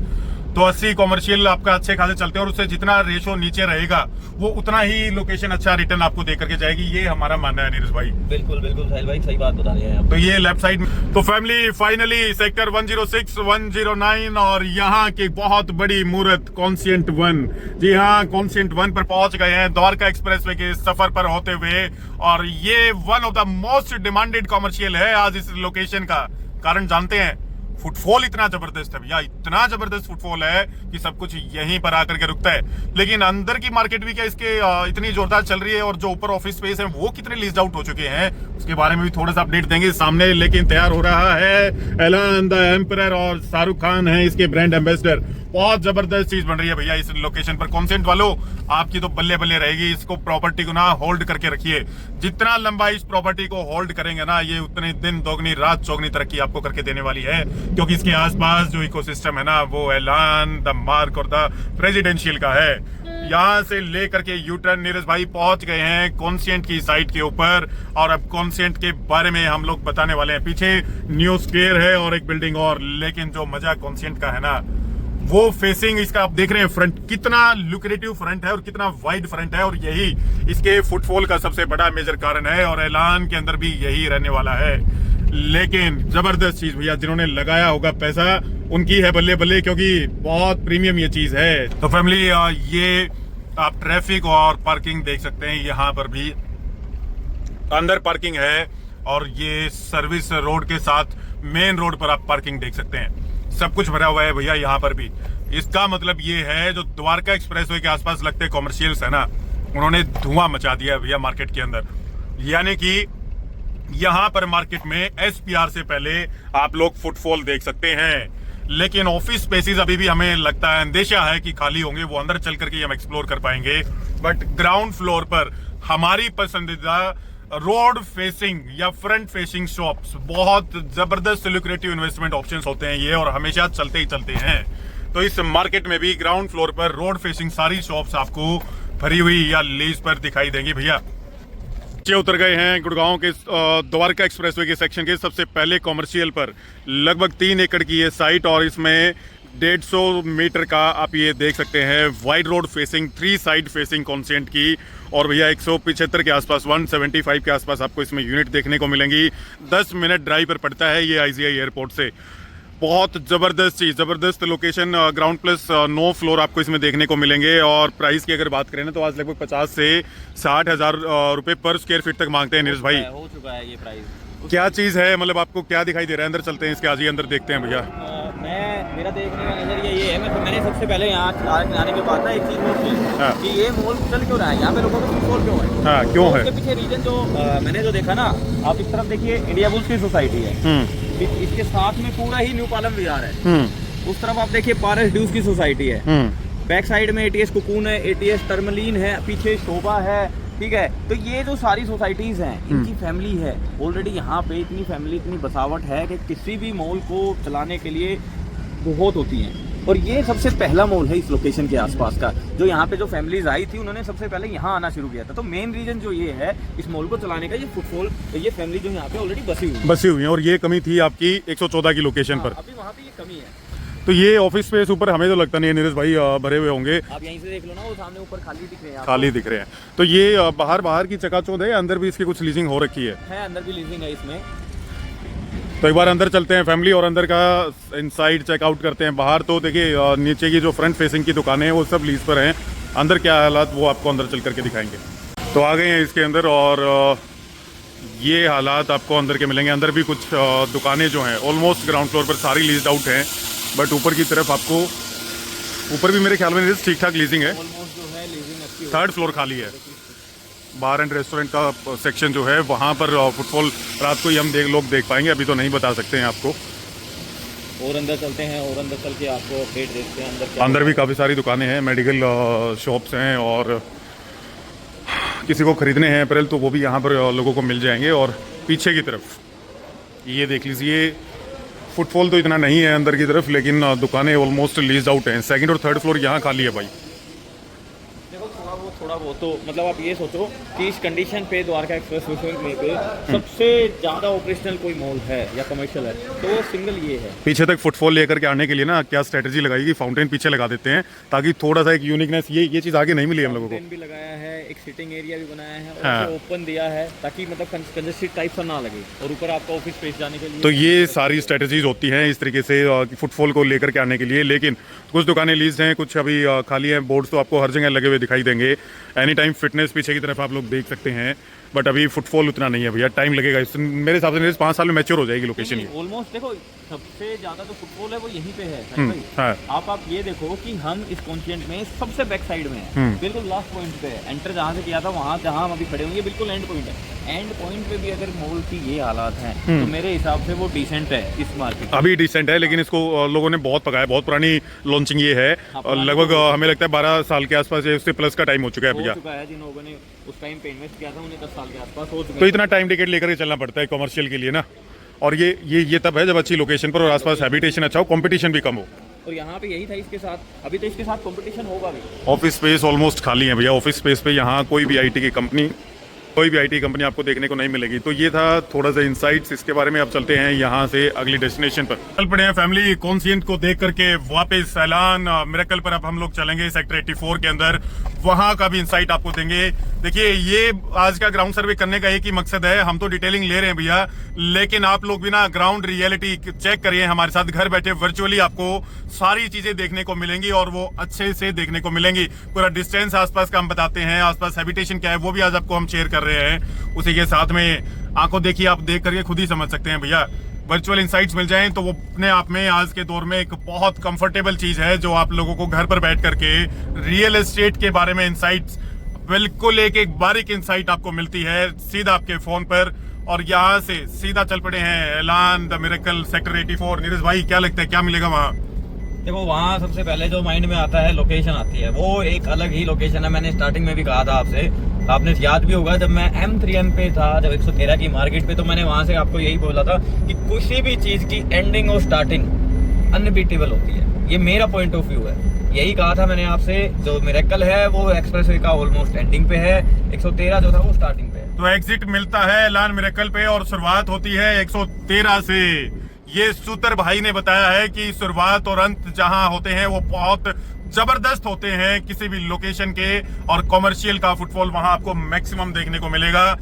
तो 80 कॉमर्शियल आपका अच्छे खासे चलते हैं, और उससे जितना रेशो नीचे रहेगा वो उतना ही लोकेशन अच्छा रिटर्न आपको दे करके जाएगी। ये हमारा मानना है नीरज भाई। बिल्कुल बिल्कुल साहिल भाई, सही बात बता रहे हैं आप। तो ये लेफ्ट साइड तो फैमिली फाइनली सेक्टर 106, 109 और यहाँ की बहुत बड़ी मूर्त कॉन्शियंट 1, जी हाँ कॉन्शियंट 1 पर पहुंच गए हैं द्वारका एक्सप्रेसवे के सफर पर होते हुए। और ये one of the most demanded commercial है आज इस लोकेशन का। कारण जानते हैं, फुटफॉल इतना जबरदस्त है भैया, इतना जबरदस्त फुटफॉल है कि सब कुछ यहीं पर आकर के रुकता है। लेकिन अंदर की मार्केट भी क्या इसके इतनी जोरदार चल रही है, और जो ऊपर ऑफिस स्पेस है वो कितने लीज आउट हो चुके हैं उसके बारे में भी थोड़ा सा अपडेट देंगे सामने। लेकिन तैयार हो रहा है एलन द एम्परर, और शाहरुख खान है इसके ब्रांड एम्बेसडर। बहुत जबरदस्त चीज बन रही है भैया इस लोकेशन पर। कॉन्सेंट वालों, आपकी तो बल्ले बल्ले रहेगी। इसको प्रॉपर्टी को ना होल्ड करके रखिए, जितना लंबा इस प्रॉपर्टी को होल्ड करेंगे ना, ये उतने दिन दोगुनी रात चौगुनी तरक्की आपको करके देने वाली है, क्योंकि इसके आसपास जो इकोसिस्टम है ना वो एलान द मार्क और द प्रेसिडेंशियल का है। यहाँ से लेकर के यू टर्न नीरज भाई पहुंच गए हैं कॉन्शियंट की साइड के ऊपर, और अब कॉन्शियंट के बारे में हम लोग बताने वाले हैं। पीछे न्यू स्क्वायर है और एक बिल्डिंग और, लेकिन जो मजा कॉन्शियंट का है ना वो फेसिंग इसका आप देख रहे हैं, फ्रंट कितना लुक्रेटिव फ्रंट है और कितना वाइड फ्रंट है, और यही इसके फुटफॉल का सबसे बड़ा मेजर कारण है, और ऐलान के अंदर भी यही रहने वाला है। लेकिन जबरदस्त चीज भैया, जिन्होंने लगाया होगा पैसा उनकी है बल्ले बल्ले, क्योंकि बहुत प्रीमियम ये चीज है। तो फैमिली ये आप ट्रैफिक और पार्किंग देख सकते हैं, यहाँ पर भी अंदर पार्किंग है, और ये सर्विस रोड के साथ मेन रोड पर आप पार्किंग देख सकते हैं। सब कुछ भरा हुआ है भैया यहाँ पर भी। इसका मतलब ये है जो द्वारका एक्सप्रेसवे के आसपास लगते कॉमर्शियल्स है ना, उन्होंने धुआं मचा दिया है भैया मार्केट के अंदर। यानी कि यहाँ पर मार्केट में SPR से पहले आप लोग फुटफॉल देख सकते हैं। लेकिन ऑफिस स्पेसेस अभी भी हमें लगता है, अंदेशा है कि खाली होंगे, वो अंदर चल करके हम एक्सप्लोर कर पाएंगे। बट ग्राउंड फ्लोर पर हमारी पसंदीदा रोड फेसिंग या फ्रंट फेसिंग शॉप्स, बहुत जबरदस्त लुक्रेटिव इन्वेस्टमेंट ऑप्शंस होते हैं ये, और हमेशा चलते ही चलते हैं। तो इस मार्केट में भी ग्राउंड फ्लोर पर रोड फेसिंग सारी शॉप्स आपको भरी हुई या लीज पर दिखाई देंगी भैया। नीचे उतर गए हैं गुड़गांव के द्वारका एक्सप्रेसवे के सेक्शन के सबसे पहले कॉमर्शियल पर। लगभग 3 एकड़ की ये साइट, और इसमें 150 मीटर का आप ये देख सकते हैं wide road facing, 3 side facing consent की। और भैया 175 के आसपास, 175 के आसपास आपको इसमें यूनिट देखने को मिलेंगी। 10 मिनट ड्राइव पर पड़ता है ये IGI एयरपोर्ट से। बहुत जबरदस्त चीज, जबरदस्त लोकेशन। ग्राउंड प्लस 9 फ्लोर आपको इसमें देखने को मिलेंगे। और प्राइस की अगर बात करें ना तो आज लगभग 50 से 60 हजार रुपए पर स्क्वायर फीट तक मांगते हैं नीरज भाई। हो चुका है ये प्राइस। क्या चीज है, मतलब आपको क्या दिखाई दे रहा है? अंदर चलते हैं, इसके आज ही अंदर देखते हैं भैया। मेरा देखने का नजरिया ये है, मैंने सबसे पहले यहाँ आने के बाद ना एक चीज नोट की कि ये मॉल चल क्यों रहा है, यहाँ पे लोगों को फुटफॉल क्यों है। हाँ, क्यों है? इसके पीछे रीजन जो मैंने जो देखा ना, आप इस तरफ देखिए इंडिया बुल्स की सोसाइटी है, इसके साथ में पूरा ही न्यू पालम विहार है। उस तरफ आप देखिए पारस ड्यूज की सोसाइटी है, बैक साइड में एटीएस कुकून है, एटीएस टर्मलीन है, पीछे शोभा है, ठीक है। तो ये जो सारी सोसाइटीज हैं इनकी फैमिली है ऑलरेडी यहाँ पे, इतनी फैमिली, इतनी बसावट है कि किसी भी मॉल को चलाने के लिए बहुत होती हैं। और ये सबसे पहला मॉल है इस लोकेशन के आसपास का, जो यहाँ पे जो फैमिलीज आई थी उन्होंने सबसे पहले यहाँ आना शुरू किया था। तो मेन रीजन जो ये है इस मॉल को चलाने का, ये फुटफॉल, ये फैमिली जो यहाँ पे ऑलरेडी बसी हुई है। और ये कमी थी आपकी 114 की लोकेशन पर, अभी वहाँ पे ये कमी है। तो ये ऑफिस स्पेस ऊपर हमें तो लगता नहीं है नीरज भाई भरे हुए होंगे। आप यहीं से देख लो ना, वो सामने ऊपर खाली दिख रहे हैं, खाली दिख रहे हैं। तो ये बाहर की चकाचौंध है, अंदर भी इसकी कुछ लीजिंग हो रखी है? अंदर भी लीजिंग है इसमें। तो एक बार अंदर चलते हैं फैमिली और अंदर का इनसाइड चेकआउट करते हैं। बाहर तो देखिए नीचे की जो फ्रंट फेसिंग की दुकानें हैं वो सब लीज पर हैं, अंदर क्या हालात वो आपको अंदर चल करके दिखाएंगे। तो आ गए हैं इसके अंदर और ये हालात आपको अंदर के मिलेंगे। अंदर भी कुछ दुकानें जो हैं ऑलमोस्ट ग्राउंड फ्लोर पर सारी लीज आउट हैं, बट ऊपर की तरफ आपको, ऊपर भी मेरे ख्याल में ठीक ठाक लीजिंग है। ऑलमोस्ट जो है लीजिंग अच्छी है। 3rd फ्लोर खाली है। बार एंड रेस्टोरेंट का सेक्शन जो है वहाँ पर फुटफॉल रात को ही हम लोग देख पाएंगे, अभी तो नहीं बता सकते हैं आपको। और अंदर चलते हैं और अंदर चल के आपको अपडेट देखते हैं। अंदर भी काफ़ी सारी दुकानें हैं, मेडिकल शॉप्स हैं और किसी को खरीदने हैं अप्रैल तो वो भी यहाँ पर लोगों को मिल जाएंगे। और पीछे की तरफ ये देख लीजिए, फुटफॉल तो इतना नहीं है अंदर की तरफ, लेकिन दुकानें ऑलमोस्ट लीज आउट हैं। 2nd और 3rd फ्लोर यहाँ खाली है भाई। थोड़ा बहुत तो मतलब आप ये सोचो कि इस कंडीशन पे द्वारका एक्सप्रेस वे पे सबसे ज़्यादा ऑपरेशनल कोई मॉल है या कमर्शियल है तो वो सिंगल ये है। पीछे तक फुटफॉल लेकर के आने के लिए ना क्या स्ट्रेटजी लगाई कि फाउंटेन पीछे लगा देते हैं ताकि थोड़ा सा एक यूनिकनेस, ये चीज़ आगे नहीं मिली हम लोगों को। भी लगाया है, एक सिटिंग एरिया भी बनाया है और ओपन दिया है ताकि मतलब कंजेस्टेड टाइप सा ना लगे, और ऊपर आपका ऑफिस स्पेस जाने के लिए। तो ये सारी स्ट्रेटजीज होती हैं इस तरीके से फुटफॉल को लेकर के आने के लिए। लेकिन कुछ दुकानें लीज हैं, कुछ अभी खाली हैं। बोर्ड्स तो आपको हर जगह लगे हुए दिखाई देंगे। एनी टाइम फिटनेस पीछे की तरफ आप लोग देख सकते हैं, बट अभी फुटफॉल उतना नहीं है भैया, टाइम लगेगा। मेरे हिसाब से 5 साल में मैच्योर हो जाएगी लोकेशन। ऑलमोस्ट देखो सबसे ज्यादा जो फुटफॉल है वो यहीं पे है। आप ये देखो कि हम इस कॉन्टिनेंट में सबसे बैक साइड में है, बिल्कुल लास्ट पॉइंट पे है। एंटर जहाँ से किया था वहाँ जहाँ हम अभी खड़े होंगे बिल्कुल एंड पॉइंट है। एंड पॉइंट पे भी अगर मॉल की ये हालात हैं तो मेरे हिसाब से वो डिसेंट है इस मार्केट। अभी डिसेंट है, लेकिन इसको लोगों ने बहुत पकाया, बहुत पुरानी लॉन्चिंग ये है। लगभग हमें लगता है 12 साल के आसपास, उससे प्लस का टाइम हो चुका है भैया। जिन लोगों ने उस टाइम पे इन्वेस्ट किया था उन्हें 10 साल के आसपास हो चुका है। तो इतना टाइम टिकट लेकर के चलना पड़ता है कमर्शियल के लिए ना। और ये तब है जब अच्छी लोकेशन पर और आसपास हैबिटेशन अच्छा हो, कंपटीशन भी कम हो। और यहाँ पे यही था इसके साथ, अभी तो इसके साथ कंपटीशन होगा भी। ऑफिस स्पेस ऑलमोस्ट खाली है भैया। ऑफिस स्पेस पे यहाँ कोई भी आईटी कंपनी आपको देखने को नहीं मिलेगी। तो ये था थोड़ा सा इनसाइट्स इसके बारे में। अब चलते हैं यहाँ से अगली डेस्टिनेशन पर। चल पड़े हैं फैमिली कॉन्सिएंट को देख करके वापस ऐलान मिरेकल पर। अब हम लोग चलेंगे सेक्टर 84 के अंदर, वहां का भी इंसाइट आपको देंगे। देखिए ये आज का ग्राउंड सर्वे करने का एक ही मकसद है, हम तो डिटेलिंग ले रहे हैं भैया, लेकिन आप लोग भी ना ग्राउंड रियलिटी चेक करिए हमारे साथ। घर बैठे वर्चुअली आपको सारी चीजें देखने को मिलेंगी और वो अच्छे से देखने को मिलेंगी। पूरा डिस्टेंस आसपास का हम बताते हैं, आसपास हैबिटेशन क्या है वो भी आज आपको हम शेयर कर रहे हैं। उसी के साथ में आंखों देखिए, आप देख करके खुद ही समझ सकते हैं भैया। वर्चुअल इंसाइट्स मिल जाएं तो वो अपने आप में आज के दौर में एक बहुत कंफर्टेबल चीज है, जो आप लोगों को घर पर बैठ करके रियल एस्टेट के बारे में इंसाइट्स, बिल्कुल एक बारीक इंसाइट आपको मिलती है सीधा आपके फोन पर। और यहाँ से सीधा चल पड़े हैं ऐलान द मिरेकल सेक्टर 84। नीरज भाई क्या लगता है क्या मिलेगा वहाँ? देखो वहाँ सबसे पहले जो माइंड में आता है लोकेशन आती है, वो एक अलग ही लोकेशन है। मैंने स्टार्टिंग में भी कहा था आपसे, आपने याद भी होगा जब मैं M3M पे था, जब 113 की मार्केट पे, तो मैंने वहाँ से आपको यही बोला था कि किसी भी चीज़ की एंडिंग और स्टार्टिंग अनबीटेबल होती है। ये मेरा पॉइंट ऑफ व्यू है, यही कहा था मैंने आपसे। जो मिरेकल है वो एक्सप्रेसवे का ऑलमोस्ट एंडिंग पे है, 113 जो था वो स्टार्टिंग पे है। तो एग्जिट मिलता है ऐलान मिरेकल पे और शुरुआत होती है 113 से। ये सूत्र भाई ने बताया है कि शुरुआत और अंत जहां होते हैं वो बहुत जबरदस्त होते हैं किसी भी लोकेशन के, और कॉमर्शियल का फुटफॉल वहां आपको मैक्सिमम देखने को मिलेगा।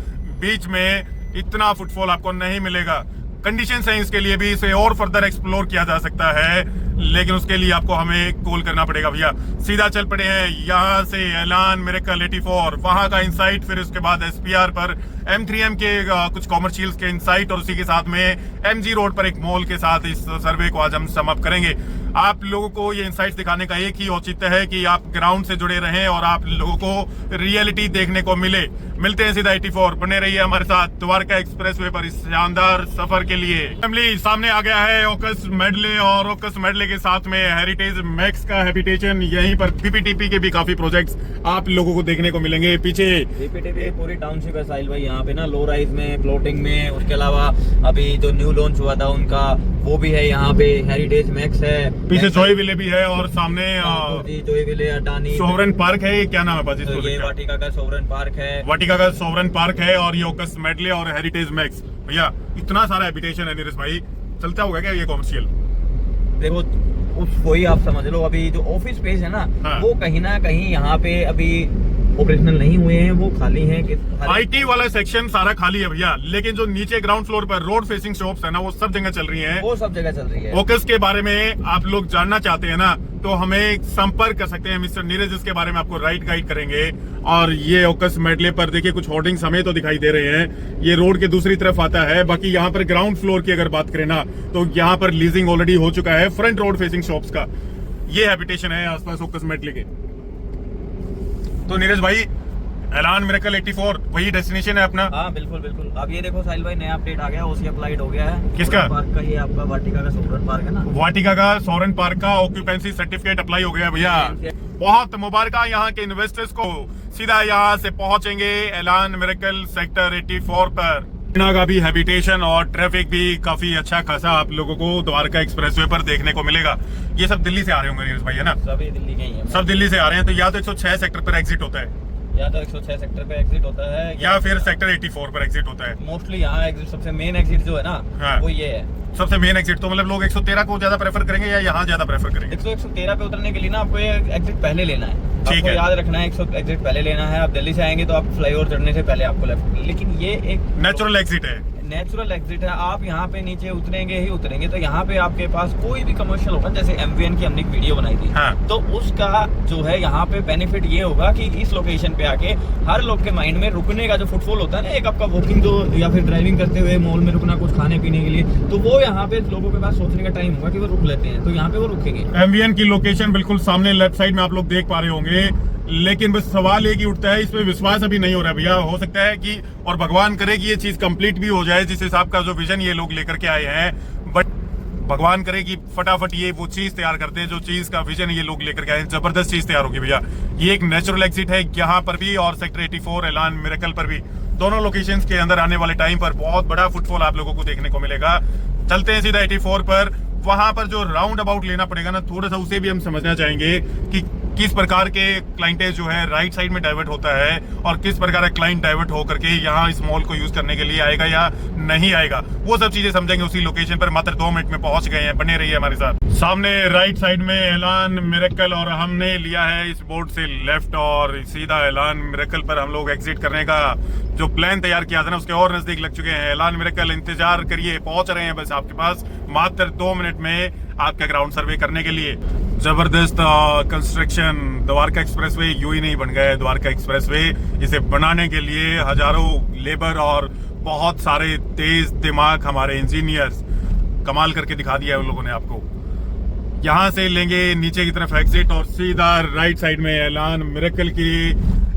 बीच में इतना फुटफॉल आपको नहीं मिलेगा। कंडीशंस हैं इसके लिए भी, इसे और फर्दर एक्सप्लोर किया जा सकता है, लेकिन उसके लिए आपको हमें कॉल करना पड़ेगा भैया। सीधा चल पड़े हैं यहाँ से ऐलान मिरेकल 84, वहां का इंसाइट, फिर उसके बाद SPR पर M3M के कुछ कॉमर्शियल्स के इंसाइट, और उसी के साथ में MG रोड पर एक मॉल के साथ इस सर्वे को आज हम सम अप करेंगे। आप लोगों को ये इंसाइट्स दिखाने का एक ही औचित्य है कि आप ग्राउंड से जुड़े रहें और आप लोगों को रियलिटी देखने को मिले। मिलते हैं सीधा 84, बने रहिए हमारे साथ द्वारका एक्सप्रेसवे पर इस शानदार सफर के लिए। फैमिली सामने आ गया है ओकस मेडले, और ओकस मेडले के साथ में हेरिटेज मैक्स का हैबिटेशन, यहीं पर पीपीटीपी के भी काफी प्रोजेक्ट्स आप लोगों को देखने को मिलेंगे। पीछे पीपीटीपी पूरी टाउनशिप है साहिल भाई, यहाँ पे ना लो राइज में, प्लॉटिंग में, उसके अलावा अभी जो न्यू लॉन्च हुआ था उनका वो भी है यहाँ पे, हेरिटेज मैक्स है, पीछे जॉय विले भी है और सामने जॉय विले, अडानी सोवरन पार्क है। ये क्या नाम है बाजी? ये वाटिका का सोवरन पार्क है, वाटिका का सोवरन पार्क है और ये ओकस मेडले और हेरिटेज मैक्स। भैया इतना सारा हैबिटेशन है नीरज भाई, चलता होगा क्या ये कॉमर्शियल? देखो वही आप समझ लो, अभी जो ऑफिस स्पेस है ना, हाँ। वो कहीं ना कहीं यहाँ पे अभी ऑपरेशनल नहीं हुए हैं, वो खाली हैं कि आईटी वाला सेक्शन सारा खाली है भैया, लेकिन जो नीचे ग्राउंड फ्लोर पर रोड फेसिंग शॉप्स है ना, वो सब जगह चल रही हैं। वो सब जगह चल रही है। ओकस के बारे में आप लोग जानना चाहते हैं ना, तो हमें संपर्क कर सकते हैं मिस्टर नीरज, इसके बारे में आपको राइट गाइड करेंगे। और ये ओकस मेडले पर देखिए कुछ होर्डिंग्स हमें तो दिखाई दे रहे हैं, ये रोड के दूसरी तरफ आता है। बाकी यहाँ पर ग्राउंड फ्लोर की अगर बात करें ना, तो यहाँ पर लीजिंग ऑलरेडी हो चुका है फ्रंट रोड फेसिंग शॉप्स का। ये हैबिटेशन है आसपास ओकस मेडले के। तो नीरज भाई, एलान मिरेकल 84 वही डेस्टिनेशन है अपना? हाँ बिल्कुल बिल्कुल। अब ये देखो साहिल भाई, नया अपडेट आ गया, ओसी अप्लाइड हो गया है। किसका? पार्क का, ये आपका वाटिका का सोवरन पार्क है ना, वाटिका का सोवरन पार्क का ऑक्यूपेंसी सर्टिफिकेट अप्लाई हो गया भैया। बहुत मुबारक यहाँ के इन्वेस्टर्स को। सीधा यहाँ से पहुंचेंगे एलान मिरेकल सेक्टर 84 पर। का भी हैबिटेशन और ट्रैफिक भी काफी अच्छा खासा आप लोगों को द्वारका एक्सप्रेसवे पर देखने को मिलेगा। ये सब दिल्ली से आ रहे होंगे नीरज भाई, है ना? सभी दिल्ली के ही हैं। सब दिल्ली से आ रहे हैं। तो या तो 106 सेक्टर पर एग्जिट होता है, या तो 106 सेक्टर पे एग्जिट होता है, या फिर सेक्टर 84 पर एग्जिट होता है। मोस्टली यहाँ एग्जिट, सबसे मेन एग्जिट जो है ना, हाँ। वो ये है। सबसे मेन एग्जिट तो मतलब लोग 113 को ज्यादा प्रेफर करेंगे या यहाँ ज्यादा प्रेफर करेंगे? 113 पे उतरने के लिए ना आपको ये एग्जिट पहले लेना है। ठीक आपको है। याद रखना है, 100 एग्जिट पहले लेना है। आप दिल्ली से आएंगे तो आप फ्लाईओवर चढ़ने से पहले आपको लेफ्ट, लेकिन ये एक नेचुरल एग्जिट है। नेचुरल एग्जिट है। आप यहाँ पे नीचे उतरेंगे ही उतरेंगे तो यहाँ पे आपके पास कोई भी कमर्शियल होगा, जैसे MVN की हमने एक वीडियो बनाई थी, हाँ। तो उसका जो है यहाँ पे बेनिफिट ये होगा कि इस लोकेशन पे आके हर लोग के माइंड में रुकने का जो फुटफॉल होता है ना, एक आपका वॉकिंग जो या फिर ड्राइविंग करते हुए मॉल में रुकना कुछ खाने पीने के लिए, तो वो यहाँ पे लोगों के पास सोचने का टाइम होगा कि वो रुक लेते हैं, तो यहाँ पे वो रुकेंगे। MVN की लोकेशन बिल्कुल सामने लेफ्ट साइड में आप लोग देख पा रहे होंगे। लेकिन बस सवाल एक ही उठता है, इस पे विश्वास अभी नहीं हो रहा है भैया। हो सकता है कि, और भगवान करे कि ये चीज कंप्लीट भी हो जाए जिस हिसाब का जो विजन ये लोग लेकर के आए हैं, बट भगवान करे कि फटाफट ये वो चीज तैयार करते हैं जो चीज का विजन ये लोग लेकर के आए हैं। जबरदस्त चीज तैयार होगी भैया। ये एक नेचुरल एग्जिट है यहाँ पर भी और सेक्टर 84 एलान मिरेकल पर भी। दोनों लोकेशंस के अंदर आने वाले टाइम पर बहुत बड़ा फुटफॉल आप लोगों को देखने को मिलेगा। चलते हैं सीधा 84 पर। वहां पर जो राउंड अबाउट लेना पड़ेगा ना, थोड़ा सा उसे भी हम समझना चाहेंगे कि किस प्रकार के क्लाइंटेज जो है राइट साइड में डाइवर्ट होता है और किस प्रकार का क्लाइंट डाइवर्ट होकर के यहाँ इस मॉल को यूज करने के लिए आएगा या नहीं आएगा, वो सब चीजें समझेंगे उसी लोकेशन पर। मात्र 2 मिनट में पहुंच गए हैं, बने रहिए हमारे साथ। सामने राइट साइड में एलान मिरेकल और हमने लिया है इस बोर्ड से लेफ्ट और सीधा एलान मिरेकल पर हम लोग एग्जिट करने का जो प्लान तैयार किया था ना, उसके और नजदीक लग चुके हैं। एलान मिरेकल इंतजार करिए, पहुंच रहे हैं बस आपके पास मात्र 2 मिनट में आपका ग्राउंड सर्वे करने के लिए। जबरदस्त कंस्ट्रक्शन। द्वारका एक्सप्रेसवे यूं ही नहीं बन गया है। द्वारका एक्सप्रेसवे, इसे बनाने के लिए हजारों लेबर और बहुत सारे तेज दिमाग हमारे इंजीनियर्स कमाल करके दिखा दिया है उन लोगों ने आपको। यहाँ से लेंगे नीचे की तरफ एग्जिट और सीधा राइट साइड में एलान मिरेकल की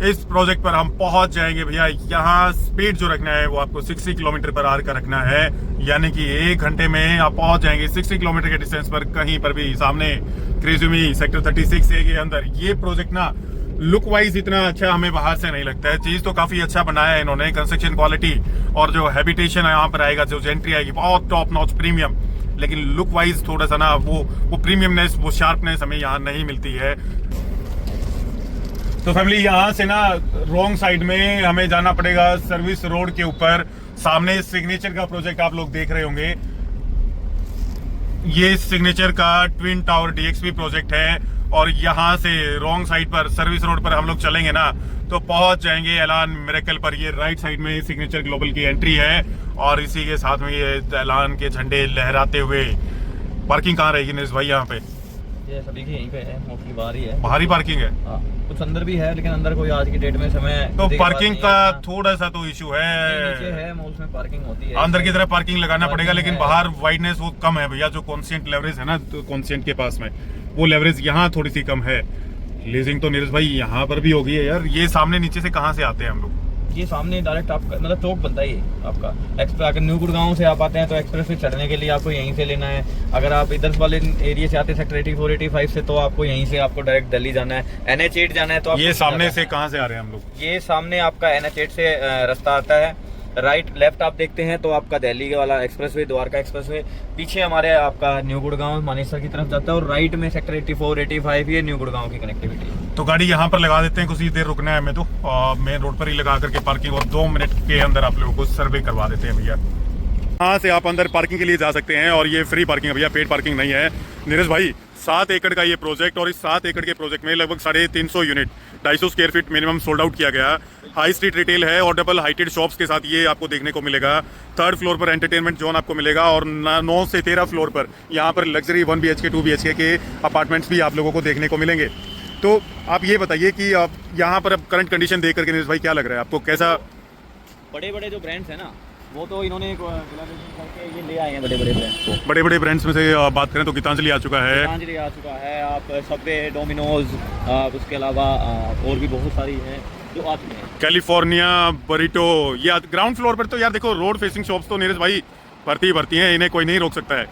इस प्रोजेक्ट पर हम पहुंच जाएंगे भैया। यहाँ स्पीड जो रखना है वो आपको 60 किलोमीटर पर आवर का रखना है, यानी कि 1 घंटे में आप पहुंच जाएंगे 60 किलोमीटर के डिस्टेंस पर कहीं पर भी। सामने क्रेजुमी सेक्टर 36A के अंदर ये प्रोजेक्ट ना लुक वाइज इतना अच्छा हमें बाहर से नहीं लगता है। चीज तो काफी अच्छा बनाया है इन्होंने, कंस्ट्रक्शन क्वालिटी और जो हैबिटेशन यहाँ पर आएगा, जो एंट्री आएगी बहुत टॉप नॉच प्रीमियम, लेकिन लुक वाइज थोड़ा सा ना वो प्रीमियमनेस, वो शार्पनेस हमें यहाँ नहीं मिलती है। तो फैमिली यहाँ से ना रॉन्ग साइड में हमें जाना पड़ेगा सर्विस रोड के ऊपर। सामने सिग्नेचर का प्रोजेक्ट आप लोग देख रहे होंगे, ये सिग्नेचर का ट्विन टावर DXP प्रोजेक्ट है और यहाँ से रॉन्ग साइड पर सर्विस रोड पर हम लोग चलेंगे ना तो पहुंच जाएंगे एलान मिरेकल पर। ये राइट साइड में सिग्नेचर ग्लोबल की एंट्री है और इसी के साथ में ये एलान के झंडे लहराते हुए। पार्किंग कहाँ रहेगी नीरज भाई यहाँ पे? ये सभी की यहीं पे है, मोस्टली बाहर ही है। बाहरी पार्किंग है? हाँ, कुछ अंदर भी है, लेकिन अंदर कोई आज की डेट में समय तो पार्किंग का थोड़ा सा तो इशू है। नीचे है, मॉल्स में पार्किंग होती है, अंदर की तरफ पार्किंग लगाना पड़ेगा, लेकिन बाहर वाइडनेस वो कम है भैया। जो कॉन्सेंट लेवरेज है ना, तो कॉन्सेंट के पास में वो लेवरेज यहाँ थोड़ी सी कम है। लीजिंग तो नीरज भाई यहाँ पर भी होगी है यार। ये सामने नीचे से कहाँ से आते हैं हम लोग? ये सामने डायरेक्ट आपका मतलब चौक बनता है ये आपका अगर न्यू गुड़गांव से आप आते हैं तो एक्सप्रेस वे चढ़ने के लिए आपको यहीं से लेना है। अगर आप इधर वाले एरिया से आते हैं सेक्टर 84 85 से, तो आपको यहीं से आपको डायरेक्ट दिल्ली जाना है। NH8 जाना है तो ये सामने से कहाँ से आ रहे हैं हम लोग? ये सामने आपका NH8 से रास्ता आता है, राइट लेफ्ट आप देखते हैं तो आपका दिल्ली वाला एक्सप्रेसवे, द्वारका एक्सप्रेसवे। पीछे हमारे आपका न्यू गुड़गांव मानेसर की तरफ जाता है और राइट में सेक्टर 84 85 ये न्यू गुड़गांव की कनेक्टिविटी है। तो गाड़ी यहाँ पर लगा देते हैं, कुछ ही देर रुकना है हमें, तो मेन रोड पर ही लगा करके पार्किंग, और 2 मिनट के अंदर आप लोगों को सर्वे करवा देते हैं भैया। यहाँ से आप अंदर पार्किंग के लिए जा सकते हैं और ये फ्री पार्किंग है भैया, पेड पार्किंग नहीं है। नीरज भाई 7 एकड़ का ये प्रोजेक्ट, और इस 7 एकड़ के प्रोजेक्ट में लगभग 350 unit 250 square feet minimum sold out किया गया। हाई स्ट्रीट रिटेल है और डबल हाइटेड शॉप्स के साथ ये आपको देखने को मिलेगा। 3rd फ्लोर पर एंटरटेनमेंट जोन आपको मिलेगा और 9 से 13 फ्लोर पर यहाँ पर लग्जरी 1 BHK 2 BHK के अपार्टमेंट्स भी आप लोगों को देखने को मिलेंगे। तो आप ये बताइए कि आप यहाँ पर अब करंट कंडीशन देख करके नीरज भाई क्या लग रहा है आपको, कैसा? बड़े बड़े जो ब्रांड्स हैं ना, वो तो इन्होंने करके ये ले आए हैं बड़े बड़े ब्रांड्स को। बड़े बड़े ब्रांड्स में से बात करें तो गीतांजलि आ चुका है, गीतांजलि आ चुका है, आप सबवे, डोमिनोज, उसके अलावा और भी बहुत सारी हैं जो आ चुकी हैं। कैलिफोर्निया, बरीटो, ये ग्राउंड फ्लोर पर तो यार देखो रोड फेसिंग शॉप्स तो नीरज भाई भरती हैं, इन्हें कोई नहीं रोक सकता है।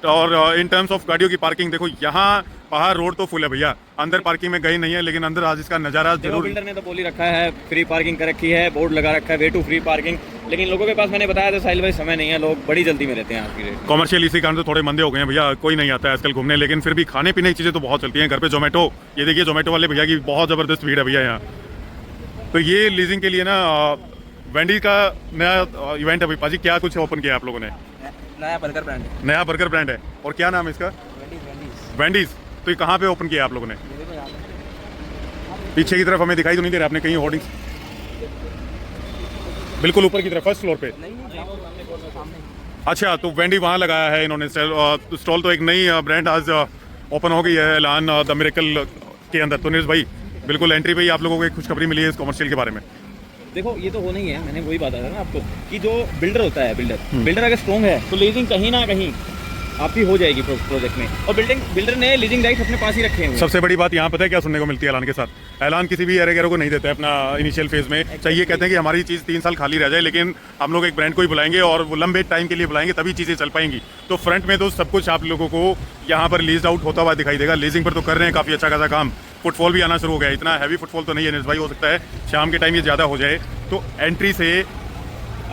और इन टर्म्स ऑफ गाड़ियों की पार्किंग देखो, यहाँ बाहर रोड तो फुल है भैया, अंदर पार्किंग में गई नहीं है, लेकिन अंदर आज इसका नज़ारा जरूर। बिल्डर ने तो बोल ही रखा है फ्री पार्किंग कर रखी है, बोर्ड लगा रखा है वे टू फ्री पार्किंग, लेकिन लोगों के पास मैंने बताया था साहिल भाई समय नहीं है, लोग बड़ी जल्दी में रहते हैं आज की डेट। कॉमर्शियल इसी कारण तो थोड़े मंदे हो गए हैं भैया, कोई नहीं आता है आजकल घूमने, लेकिन फिर भी खाने पीने की चीज़ें तो बहुत चलती हैं। घर पे जोमेटो, ये देखिए जोमेटो वाले भैया की बहुत ज़बरदस्त भीड़ है भैया यहाँ। तो ये लीजिंग के लिए ना वेंडी का नया इवेंट है भाई पाजी, क्या कुछ ओपन किया आप लोगों ने? नया बर्गर ब्रांड है। नया बर्गर ब्रांड है, और क्या नाम है इसका? वेंडीज। तो ये कहाँ पे ओपन किया आप लोगों ने? पीछे की तरफ हमें दिखाई तो नहीं दे रहा आपने कहीं होर्डिंग्स? बिल्कुल ऊपर की तरफ 1st फ्लोर पे। अच्छा, तो वेंडी वहाँ लगाया है इन्होंने स्टॉल। तो एक नई ब्रांड आज ओपन हो गई है ऐलान द मिरेकल के अंदर। तो नीरज भाई बिल्कुल एंट्री पे ही आप लोगों को एक खुशखबरी मिली है इस कॉमर्शियल के बारे में। देखो ये तो होना ही है, मैंने वही बात बताया ना आपको कि जो बिल्डर होता है, बिल्डर अगर स्ट्रॉन्ग है तो लीजिंग कहीं ना कहीं आपकी हो जाएगी प्रोजेक्ट में, और बिल्डर ने लीजिंग राइट अपने पास ही रखे हैं। सबसे बड़ी बात यहाँ पता है क्या सुनने को मिलती है ऐलान के साथ? ऐलान किसी भी एरेगेरो को नहीं देते अपना इनिशियल फेज में, चाहिए कहते हैं कि हमारी चीज़ 3 साल खाली रह जाए, लेकिन हम लोग एक ब्रांड को ही बुलाएंगे और वो लंबे टाइम के लिए बुलाएंगे, तभी चीज़ें चल पाएंगी। तो फ्रंट में तो सब कुछ आप लोगों को यहाँ पर लीज आउट होता हुआ दिखाई देगा। लीजिंग पर तो कर रहे हैं काफ़ी अच्छा खासा काम, फुटफॉल भी आना शुरू हो गया। इतना हैवी फुटफॉल तो नहीं है नीरज भाई, हो सकता है शाम के टाइम ये ज़्यादा हो जाए। तो एंट्री से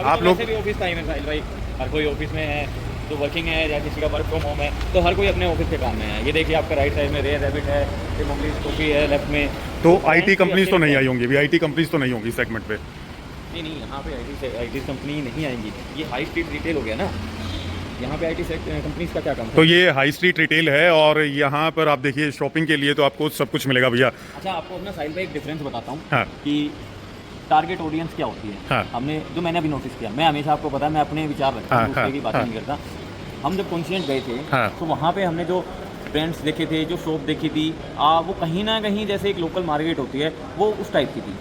आप लोग ऑफिस टाइम है साहिल भाई, हर कोई ऑफिस में है, जो वर्किंग है या किसी का वर्क फ्रॉम होम है, तो हर कोई अपने ऑफिस के काम में है। ये देखिए आपका राइट साइड में रेयर रैबिट है, ये मंगली कॉफी है लेफ्ट में। तो आईटी कंपनीज तो नहीं आई होंगी, आईटी कंपनीज तो नहीं होंगी सेगमेंट पे? नहीं, यहाँ पे आईटी कंपनी नहीं आएंगी, ये हाई स्ट्रीट रिटेल हो गया ना, यहाँ पे आईटी कंपनीज का क्या काम है? तो ये हाई स्ट्रीट रिटेल है और यहाँ पर आप देखिए शॉपिंग के लिए तो आपको सब कुछ मिलेगा भैया। अच्छा, आपको अपना साहिल भाई एक डिफरेंस बताता हूँ। हाँ। कि टारगेट ऑडियंस क्या होती है। हाँ। हमने जो मैंने अभी नोटिस किया, मैं हमेशा आपको पता है मैं अपने विचार रखता हूँ, दूसरे की बात नहीं करता। हम जब कॉन्शियंट गए थे तो वहाँ पे हमने जो ब्रांड्स देखे थे, जो शॉप देखी थी, वो कहीं ना कहीं जैसे एक लोकल मार्केट होती है वो उस टाइप की थी।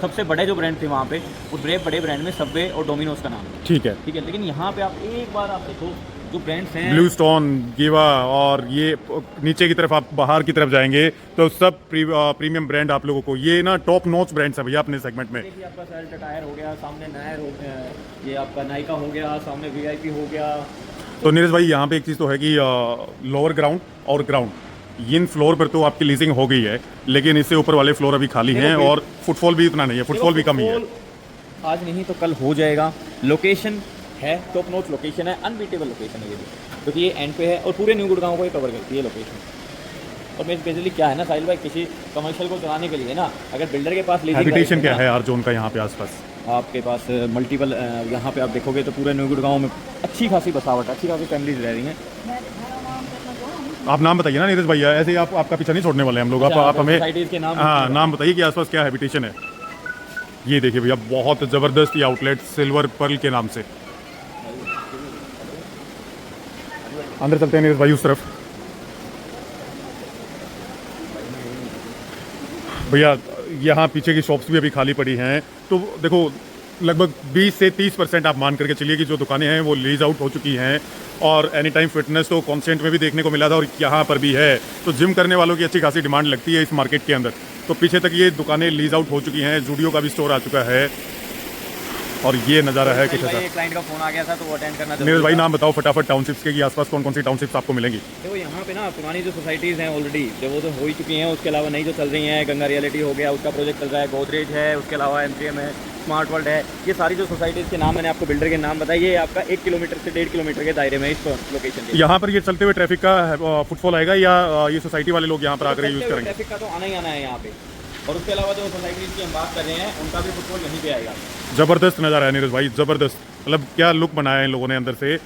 सबसे बड़े जो ब्रांड थे वहाँ पे, उस बड़े ब्रांड में सबवे और डोमिनोज का नाम है। ठीक है, लेकिन यहाँ पे आप एक बार आप देखो जो ब्रांड्स हैं, ब्लू स्टोन, गीवा, और ये नीचे की तरफ आप बाहर की तरफ जाएंगे तो सब प्रीमियम ब्रांड आप लोगों को, ये ना टॉप नॉच ब्रांड्स है भैया अपने सेगमेंट में। देखिए आपका सेल्ट टायर हो गया, सामने नायर हो गया, ये आपका नाइका हो गया, सामने वीआईपी हो गया। तो नीरज भाई यहाँ पे एक चीज़ तो है कि लोअर ग्राउंड और ग्राउंड, इन फ्लोर पर तो आपकी लीजिंग हो गई है, लेकिन इससे ऊपर वाले फ्लोर अभी खाली हैं और फुटफॉल भी इतना नहीं है, फुटफॉल भी कम ही है। आज नहीं तो कल हो जाएगा। लोकेशन है टॉप नॉच लोकेशन है, अनबीटेबल लोकेशन है ये भी, क्योंकि ये एंड पे है और पूरे न्यू गुड़गांव को ही कवर करती है लोकेशन। और मैं स्पेशली क्या है ना साहिल भाई, किसी कमर्शियल को चलाने के लिए ना, अगर बिल्डर के पास हैबिटेशन क्या है यार जोन का यहाँ पे आसपास? आपके पास मल्टीपल, यहाँ पे आप देखोगे तो पूरे न्यू गुड़गांव में अच्छी खासी बसावट, अच्छी खासी फैमिलीज रह रही हैं। आप नाम बताइए ना नीरज भैया, ऐसे ही आपका पीछा नहीं छोड़ने वाले हम लोग। आप हमें नाम बताइए कि आसपास क्या हैबिटेशन है। ये देखिए भैया बहुत ज़बरदस्त ये आउटलेट सिल्वर पर्ल के नाम से। अंदर चलते हैं नीरज भाई उस तरफ। भैया यहाँ पीछे की शॉप्स भी अभी खाली पड़ी हैं, तो देखो लगभग 20 से 30% आप मान करके चलिए कि जो दुकानें हैं वो लीज आउट हो चुकी हैं। और एनी टाइम फिटनेस तो कॉन्सेंट में भी देखने को मिला था और यहाँ पर भी है, तो जिम करने वालों की अच्छी खासी डिमांड लगती है इस मार्केट के अंदर। तो पीछे तक ये दुकानें लीज आउट हो चुकी हैं, जूडियो का भी स्टोर आ चुका है। और ये नज़ारा है कुछ ऐसा। क्लाइंट का फोन आ गया था तो वो अटेंड करना था। नीरज भाई नाम बताओ फटाफट टाउनशिप्स के, आसपास कौन कौन सी टाउनशिप्स आपको मिलेंगी? देखो यहाँ पे ना पुरानी जो सोसाइटीज़ हैं ऑलरेडी जो वो तो हो ही चुकी हैं, उसके अलावा नई जो चल रही हैं, गंगा रियलिटी हो गया उसका प्रोजेक्ट चल रहा है, गोदरेज है, उसके अलावा MGM है, स्मार्ट वर्ल्ड है। ये सारी जो सोसाइटीज़ के नाम मैंने आपको बिल्डर के नाम बताए, ये आपका 1 किलोमीटर से 1.5 किलोमीटर के दायरे में इस लोकेशन के। यहाँ पर ये चलते हुए ट्रैफिक का फुटफॉल आएगा या ये सोसाइटी वाले लोग यहाँ पर आकर यूज़ करेंगे? ट्रैफिक का तो आना ही आना है यहाँ पे, और उसके अलावा जो सोसाइटीज़ की हम बात कर रहे हैं उनका भी फुटफॉल यहीं पे आएगा। ज़बरदस्त नज़ारा है नीरज भाई, ज़बरदस्त। मतलब क्या लुक बनाया है इन लोगों ने अंदर से,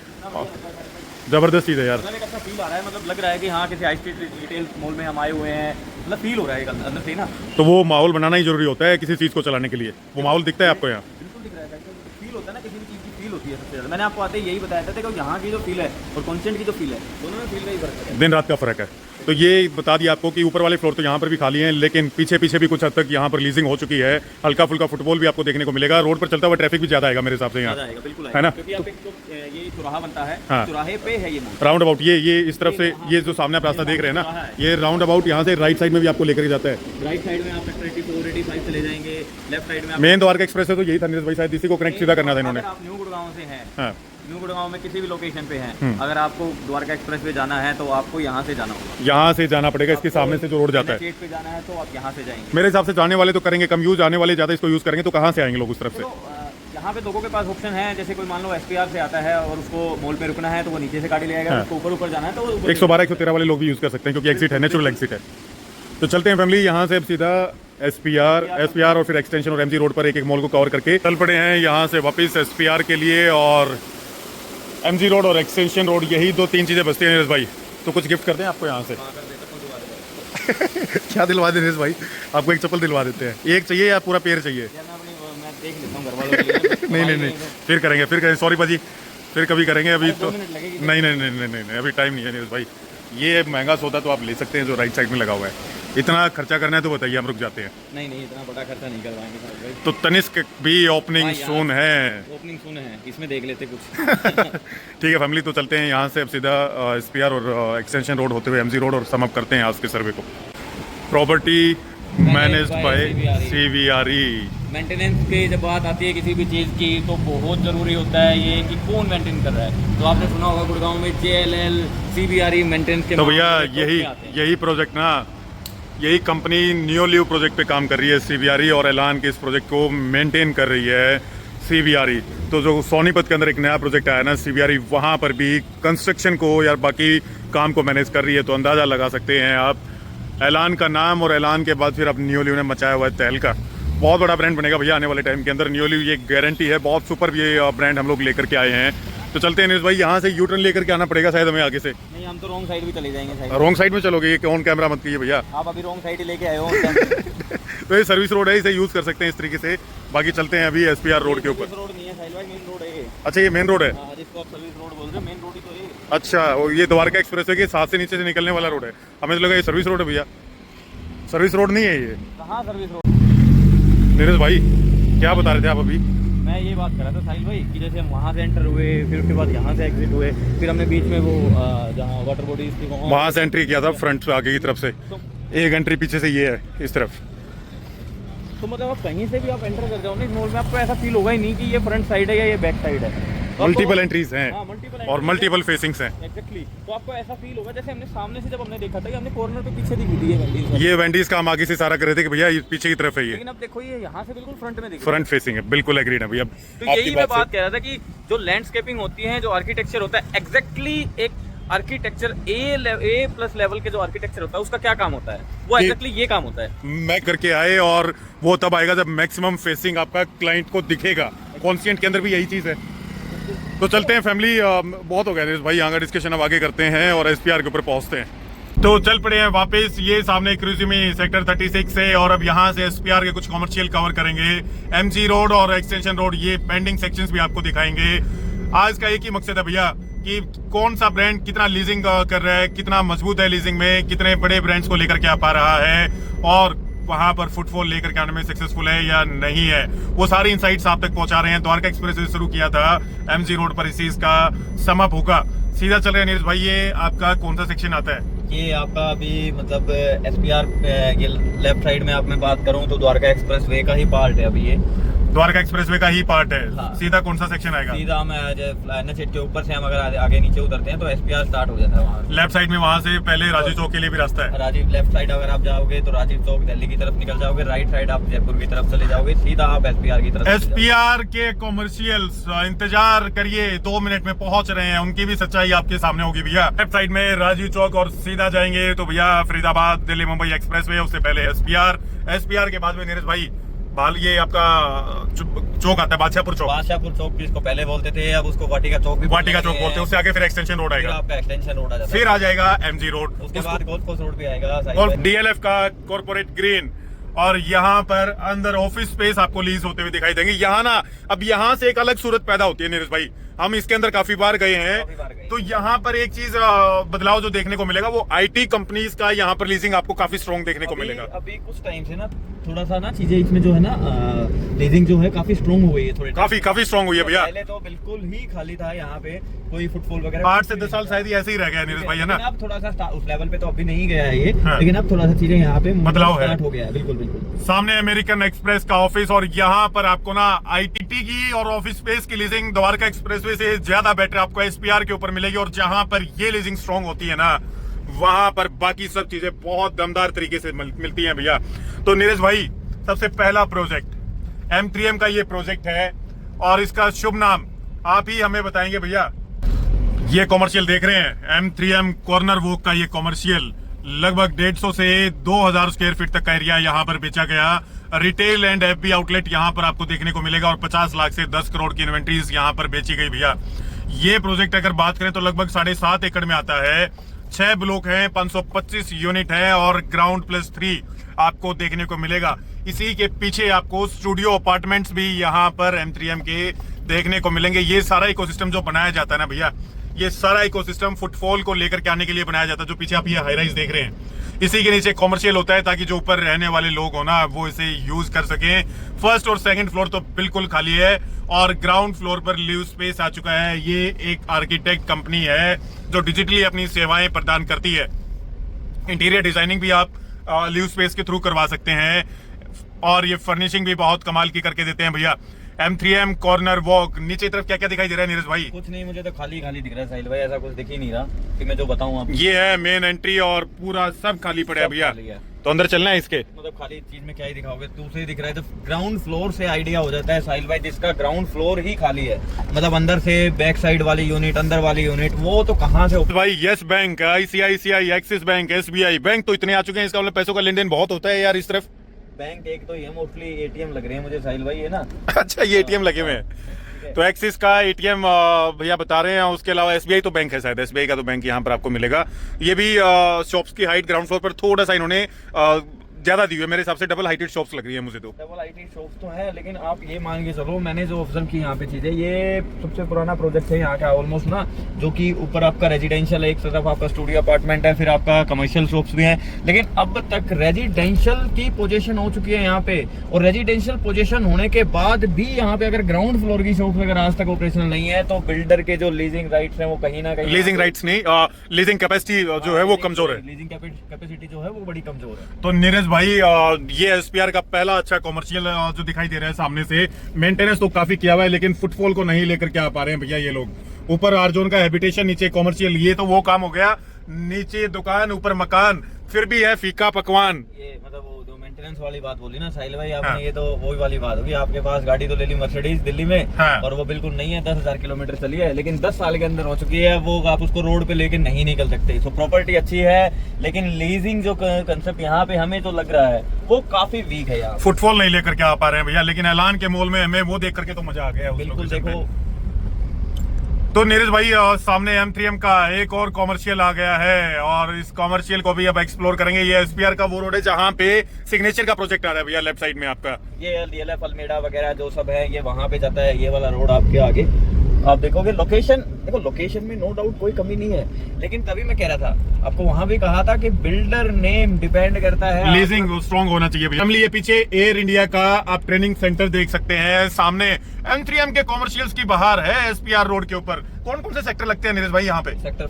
ज़बरदस्त चीज़ है यार। मतलब एक अच्छा फील आ रहा है, मतलब लग रहा है कि हाँ किसी हाई स्ट्रीट रिटेल मॉल में हम आए हुए हैं, मतलब फील हो रहा है अंदर से ना। तो वो माहौल बनाना ही जरूरी होता है किसी चीज़ को चलाने के लिए, वो माहौल दिखता है आपको यहाँ? बिल्कुल दिख रहा है, फील होता है ना, किसी भी चीज़ की फील होती है सबसे ज़्यादा। मैंने आपको आते ही यही बताया था, देखो यहाँ की जो फील है और कॉन्स्टेंट की जो फील है, दोनों में फील का ही फर्क है, दिन रात का फ़र्क है। तो ये बता दिया आपको कि ऊपर वाले फ्लोर तो यहाँ पर भी खाली हैं, लेकिन पीछे पीछे भी कुछ हद तक यहाँ पर लीजिंग हो चुकी है। हल्का फुल्का फुटबॉल भी आपको देखने को मिलेगा, रोड पर चलता हुआ ट्रैफिक भी ज़्यादा आएगा मेरे हिसाब से यहाँ, बिल्कुल है ना? क्योंकि आप एक तो ये चौराहा बनता है, हाँ। चौराहे पे है ये मॉल, राउंड अबाउट ये इस तरफ से, ये जो सामने आप रास्ता देख रहे हैं ना, ये राउंड अबाउट यहाँ से राइट साइड में भी आपको लेकर जाता है। राइट साइड में आप 84-85 चले जाएंगे, लेफ्ट साइड में मेन द्वारका एक्सप्रेस है तो यही था नीरज भाई, शायद इसी को कनेक्ट सीधा करना था इन्होंने। आप न्यू गुड़गांव से हैं, हाँ, न्यू गुड़गांव में किसी भी लोकेशन पे हैं, अगर आपको द्वारका एक्सप्रेस पे जाना है तो आपको यहाँ से जाना होगा, यहाँ से जाना पड़ेगा, इसके सामने से जो रोड जाता है। स्टेट पे जाना है तो आप यहाँ से जाएंगे। मेरे हिसाब से जाने वाले तो करेंगे कम यूज, आने वाले ज़्यादा इसको यूज़ करेंगे, तो कहाँ से आएंगे लोग उस तरफ से? तो यहाँ पे लोगों के पास ऑप्शन है, जैसे कोई मान लो SPR से आता है और उसको मॉल पे रुकना है तो वो नीचे से गाड़ी ले आएगा, उसको ऊपर जाना है तो 112 113 वाले लोग भी यूज़ कर सकते हैं क्योंकि एग्जिट है, नेचुरल एग्जिट है। तो चलते हैं फैमिली, यहाँ से अब सीधा SPR और फिर एक्सटेंशन और MG रोड पर एक एक मॉल को कवर करके चल पड़े हैं यहाँ से वापस SPR के लिए, और MG रोड और एक्सटेंशन रोड, यही 2-3 चीज़ें बचती हैं नीरज भाई। तो कुछ गिफ्ट करते हैं आपको यहाँ से। क्या दिलवा दें नीरज भाई? आपको एक चप्पल दिलवा देते हैं, एक चाहिए या पूरा पेयर चाहिए? मैं देख लेता हूँ घर वालों के लिए। नहीं, फिर करेंगे, सॉरी भाजी, फिर कभी करेंगे, अभी तो नहीं, अभी टाइम नहीं है नीरज भाई। ये महंगा सौदा तो आप ले सकते हैं जो राइट साइड में लगा हुआ है, इतना खर्चा करना है तो बताइए, हम रुक जाते हैं। नहीं, इतना बड़ा खर्चा नहीं करवाएंगे साहब भाई। तो तनिष्क भी ओपनिंग सून है, ओपनिंग सून है, इसमें देख लेते कुछ। ठीक है फैमिली, तो चलते हैं यहाँ से अब सीधा SPR और एक्सटेंशन रोड होते हुए MG रोड और सम अप करते हैं आज के सर्वे को। Property managed by CBRE। Maintenance की जब बात आती है किसी भी चीज़ की तो बहुत ज़रूरी होता है ये कि कौन मेंटेन कर रहा है। तो आपने सुना होगा गुड़गांव में JLL CBRE मेंटेनेंस के, तो भैया यही प्रोजेक्ट ना, यही कंपनी न्यूलिव प्रोजेक्ट पे काम कर रही है CBRE, और ऐलान के इस प्रोजेक्ट को मेंटेन कर रही है CBRE। तो जो सोनीपत के अंदर एक नया प्रोजेक्ट आया ना CBRE, वहाँ पर भी कंस्ट्रक्शन को या बाकी काम को मैनेज कर रही है। तो अंदाज़ा लगा सकते हैं आप, ऐलान का नाम और ऐलान के बाद फिर अब न्यूलिव ने मचाया हुआ है तहलका। बहुत बड़ा ब्रांड बनेगा भैया आने वाले टाइम के अंदर, न्यूलिव ये गारंटी है। बहुत सुपर ये ब्रांड हम लोग लेकर के आए हैं। तो चलते हैं नीरज भाई, यहाँ से U-टर्न लेकर के आना पड़ेगा शायद हमें आगे से। नहीं, हम तो रॉन्ग साइड भी चले जाएंगे। रॉन्ग साइड में चलोगे? ये ऑन कैमरा मत कीजिए भैया, आप अभी रॉन्ग साइड ही लेके आए हो। तो ये सर्विस रोड है, इसे यूज़ कर सकते हैं इस तरीके से। बाकी चलते हैं अभी SPR रोड के ऊपर। रोड नहीं है साहिल भाई, मेन रोड है। अच्छा, ये मेन रोड है? जिसको आप सर्विस रोड बोल रहे हो, मेन रोड ही तो है। अच्छा, और ये द्वारका एक्सप्रेस है कि साथ से नीचे से निकलने वाला रोड है? हमें तो लगा ये सर्विस रोड है भैया। सर्विस रोड नहीं है ये। कहाँ सर्विस रोड? नीरज भाई क्या बता रहे थे आप अभी? मैं ये बात कर रहा था साहिल भाई कि जैसे हम वहाँ से एंटर हुए, फिर उसके बाद यहाँ से एग्जिट हुए, फिर हमने बीच में वो जहाँ वाटर बॉडीज थी वहाँ से एंट्री किया था, फ्रंट से आगे की तरफ से। एक एंट्री पीछे से ये है इस तरफ। तो मतलब आप कहीं से भी आप एंटर कर जाओ ना इस मॉल में, आपको ऐसा फील होगा ही नहीं कि ये फ्रंट साइड है या ये बैक साइड है। मल्टीपल एंट्रीज हैं और multiple मल्टीपल फेसिंग्स हैं। एग्जैक्टली। तो आपको ऐसा फील होगा जैसे हमने सामने से जब हमने देखा था कि हमने कॉर्नर पे पीछे दिखी थी ये वेंडीज का हम आगे से सारा कर रहे थे कि भैया ये पीछे की तरफ है ये, लेकिन अब देखो ये यहाँ से बिल्कुल फ्रंट में दिख फ्रंट फेसिंग है। बिल्कुल एग्रीड है भैया। तो यही मैं बात कह रहा था कि जो लैंडस्केपिंग होती है, जो आर्किटेक्चर होता है, एग्जैक्टली एक आर्किटेक्चर A+ लेवल के जो आर्किटेक्चर होता है उसका क्या काम होता है, वो एग्जैक्टली ये काम होता है। मैं करके आए, और वो तब आएगा जब मैक्सिमम फेसिंग आपका क्लाइंट को दिखेगा। कॉन्स्टिएंट के अंदर भी यही चीज़ है। तो चलते हैं फैमिली, बहुत हो गया नीरज भाई, यहाँ का डिस्कशन अब आगे करते हैं और SPR के ऊपर पहुँचते हैं। तो चल पड़े हैं वापस, ये सामने क्रूजिमी सेक्टर 36 से, और अब यहाँ से SPR के कुछ कॉमर्शियल कवर करेंगे। MG रोड और एक्सटेंशन रोड, ये पेंडिंग सेक्शंस भी आपको दिखाएंगे। आज का एक ही मकसद है भैया कि कौन सा ब्रांड कितना लीजिंग कर रहा है, कितना मजबूत है लीजिंग में, कितने बड़े ब्रांड्स को लेकर के आ पा रहा है, और वहां पर फुटफॉल लेकर के आने में सक्सेसफुल है या नहीं है, वो सारी इनसाइट्स आप तक पहुंचा रहे हैं। द्वारका एक्सप्रेस से शुरू किया था, MG रोड पर इसी इसका समअप होगा। सीधा चल रहे हैं नीरज भाई, ये आपका कौन सा सेक्शन आता है? ये आपका अभी मतलब SPR ये लेफ्ट साइड में आप मैं बात करूं तो द्वारका एक्सप्रेस वे का ही पार्ट है अभी ये। द्वारका एक्सप्रेसवे का ही पार्ट है। हाँ। सीधा कौन सा सेक्शन आएगा? सीधा हम NH8 के ऊपर से हम अगर आगे नीचे उतरते हैं तो SPR स्टार्ट हो जाता है वहाँ। लेफ्ट साइड में वहाँ से पहले राजीव चौक के लिए भी रास्ता है। राजीव लेफ्ट साइड अगर आप जाओगे तो राजीव चौक दिल्ली की तरफ निकल जाओगे, राइट साइड आप जयपुर की तरफ चले जाओगे, सीधा आप SPR की तरफ। SPR के कॉमर्शियल्स इंतजार करिए, 2 मिनट में पहुंच रहे हैं, उनकी भी सच्चाई आपके सामने होगी भैया। लेफ्ट साइड में राजीव चौक और सीधा जाएंगे तो भैया फरीदाबाद दिल्ली मुंबई एक्सप्रेसवे, उससे पहले SPR के बाद में नीरज भाई बाल ये आपका चौक आता है, बादशाहपुर चौक भी इसको पहले बोलते थे, अब उसको वाटिका चौक भी बोलते हैं। उससे आगे फिर एक्सटेंशन रोड आएगा, आपका एक्सटेंशन रोड आ जाता है, फिर आ जाएगा MG रोड, उसके बाद गोल्फ कोर्स रोड भी आएगा, और DLF का कॉर्पोरेट ग्रीन। और यहाँ पर अंदर ऑफिस स्पेस आपको लीज होते हुए दिखाई देंगे। यहाँ ना अब यहाँ से एक अलग सूरत पैदा होती है नीरज भाई, हम इसके अंदर काफी बार गए हैं, तो यहाँ पर एक चीज बदलाव जो देखने को मिलेगा वो IT कंपनीज का यहाँ पर लीजिंग आपको काफी स्ट्रॉन्ग देखने को मिलेगा। अभी कुछ टाइम से ना थोड़ा सा ना चीजें इसमें जो है ना लीजिंग जो है काफी स्ट्रॉन्ग हो गई है, थोड़ी काफी स्ट्रॉन्ग हुई है भैया। पहले तो बिल्कुल ही खाली था यहाँ पे, कोई फुटफॉल वगैरह 8 से 10 साल शायद ही ऐसे ही रह गया नीरज भाई, है ना? अब थोड़ा सा उस लेवल पे तो अभी नहीं गया है ये, हाँ। लेकिन अब थोड़ा सा चीजें यहाँ पे बदलाव है, हो गया है। बिल्कुल सामने अमेरिकन एक्सप्रेस का ऑफिस, और यहाँ पर आपको ना ITT की और ऑफिस स्पेस की लीजिंग द्वारका एक्सप्रेसवे से ज्यादा बेटर आपको SPR के ऊपर मिलेगी। और जहां पर ये लीजिंग स्ट्रॉन्ग होती है ना, वहां पर बाकी सब चीजें बहुत दमदार तरीके से मिलती हैं भैया। तो नीरज भाई सबसे पहला प्रोजेक्ट M3M का ये प्रोजेक्ट है, और इसका शुभ नाम आप ही हमें बताएंगे भैया। ये कॉमर्शियल देख रहे हैं, M3M कॉर्नर वॉक का ये कॉमर्शियल लगभग 150 से 2000 स्क्वायर फीट तक का एरिया यहाँ पर बेचा गया। रिटेल एंड FB आउटलेट यहाँ पर आपको देखने को मिलेगा, और 50 लाख से 10 करोड़ की इन्वेंट्रीज यहाँ पर बेची गई भैया। ये प्रोजेक्ट अगर बात करें तो लगभग 7.5 एकड़ में आता है, 6 ब्लॉक हैं, 525 यूनिट है, और ग्राउंड +3 आपको देखने को मिलेगा। इसी के पीछे आपको स्टूडियो अपार्टमेंट्स भी यहाँ पर M3M के देखने को मिलेंगे। ये सारा इकोसिस्टम जो बनाया जाता है ना भैया, ये सारा इकोसिस्टम फुटफॉल को लेकर के आने के लिए बनाया जाता है। जो पीछे आप ये हाई राइज देख रहे हैं, इसी के नीचे कॉमर्शियल होता है, ताकि जो ऊपर रहने वाले लोग हो ना वो इसे यूज कर सकें। फर्स्ट और सेकंड फ्लोर तो बिल्कुल खाली है, और ग्राउंड फ्लोर पर लिव स्पेस आ चुका है। ये एक आर्किटेक्ट कंपनी है जो डिजिटली अपनी सेवाएं प्रदान करती है। इंटीरियर डिजाइनिंग भी आप लिव स्पेस के थ्रू करवा सकते हैं, और ये फर्निशिंग भी बहुत कमाल की करके देते हैं भैया। M3M कॉर्नर वॉक, नीचे तरफ क्या क्या दिखाई दे रहा है नीरज भाई? कुछ नहीं, मुझे तो खाली दिख रहा है साहिल भाई, ऐसा कुछ दिख ही नहीं रहा कि मैं जो बताऊं आपको। ये है मेन एंट्री, और पूरा सब खाली पड़ा है भैया। तो अंदर चलना है इसके, मतलब खाली चीज में क्या ही दिखाओगे, दूसरे दिख रहा है। तो ग्राउंड फ्लोर से आइडिया हो जाता है साहिल भाई, जिसका ग्राउंड फ्लोर ही खाली है, मतलब अंदर से बैक साइड वाली यूनिट, अंदर वाली यूनिट, वो तो कहाँ से भाई। Yes bank, ICICI, axis bank, SBI bank तो इतने आ चुके हैं, इसका मतलब पैसों का लेन देन बहुत होता है यार इस तरफ। बैंक एक तो ये मोस्टली ATM लग रहे हैं मुझे साहिल भाई, है ना? अच्छा, ये ATM लगे हुए हैं। तो एक्सिस का ATM भैया बता रहे हैं, उसके अलावा SBI तो बैंक है शायद, SBI का तो बैंक यहाँ पर आपको मिलेगा। ये भी शॉप्स की हाइट ग्राउंड फ्लोर पर थोड़ा सा इन्होंने ज्यादा दी हुई है, मेरे हिसाब से डबल हाइटेड शॉप्स लग रही है मुझे तो। डबल हाइटेड शॉप्स तो है, लेकिन आप ये मान के चलो, मैंने जो ऑब्जर्व की यहाँ पे चीजें, ये सबसे पुराना प्रोजेक्ट है यहाँ का ऑलमोस्ट ना, जो कि ऊपर आपका रेजिडेंशियल है, एक तरफ आपका स्टूडियो अपार्टमेंट है, फिर आपका कमर्शियल शॉप्स भी हैं, लेकिन अब तक रेजिडेंशियल की पोजीशन हो चुकी है यहाँ पे। और रेजिडेंशियल पोजीशन होने के बाद भी यहाँ पे अगर ग्राउंड फ्लोर की शॉप अगर आज तक ऑपरेशनल नहीं है, तो बिल्डर के जो लीजिंग राइट्स है वो कहीं ना कहीं, लीजिंग राइट्स नहीं, लीजिंग कैपेसिटी जो है वो कमजोर है, लीजिंग कैपेसिटी जो है वो बड़ी कमजोर है। तो नीरज भाई ये SPR का पहला अच्छा कॉमर्शियल जो दिखाई दे रहा है सामने से। मेंटेनेंस तो काफी किया हुआ है, लेकिन फुटफॉल को नहीं लेकर के आ पा रहे हैं भैया ये लोग। ऊपर आरजोन का हैबिटेशन, नीचे कॉमर्शियल, ये तो वो काम हो गया, नीचे दुकान ऊपर मकान, फिर भी है फीका पकवान। ये मतलब वो जो मेंटेनेंस वाली बात बोली ना साहिल भाई आपने, हाँ। ये तो वही वाली बात होगी, आपके पास गाड़ी तो ले ली मर्सिडीज दिल्ली में, हाँ। और वो बिल्कुल नहीं है, 10,000 किलोमीटर चली है, लेकिन 10 साल के अंदर हो चुकी है, वो आप उसको रोड पे लेके नहीं निकल सकते। तो प्रॉपर्टी अच्छी है, लेकिन लीजिंग जो कंसेप्ट यहाँ पे हमें तो लग रहा है वो काफी वीक है यार। फुटफॉल नहीं लेकर के आ पा रहे हैं भैया, लेकिन ऐलान के मोल में हमें वो देख करके तो मजा आ गया। बिल्कुल देखो, तो नीरज भाई सामने M3M का एक और कॉमर्शियल आ गया है, और इस कॉमर्शियल को भी अब एक्सप्लोर करेंगे। ये SPR का वो रोड है जहाँ पे सिग्नेचर का प्रोजेक्ट आ रहा है भैया, लेफ्ट साइड में आपका ये DLF अल्मेडा वगैरह जो सब है, ये वहाँ पे जाता है, ये वाला रोड आपके आगे आप देखोगे। लोकेशन देखो, लोकेशन में नो डाउट कोई कमी नहीं है, लेकिन तभी मैं कह रहा था आपको, वहां भी कहा था कि बिल्डर नेम डिपेंड करता है, लीजिंग स्ट्रॉन्ग होना चाहिए भैया। ये पीछे एयर इंडिया का आप ट्रेनिंग सेंटर देख सकते हैं, सामने M3M के कॉमर्शियल्स की बाहर है SPR रोड के ऊपर। कौन कौन से सेक्टर लगते हैं नीरज भाई यहाँ पे? सेक्टर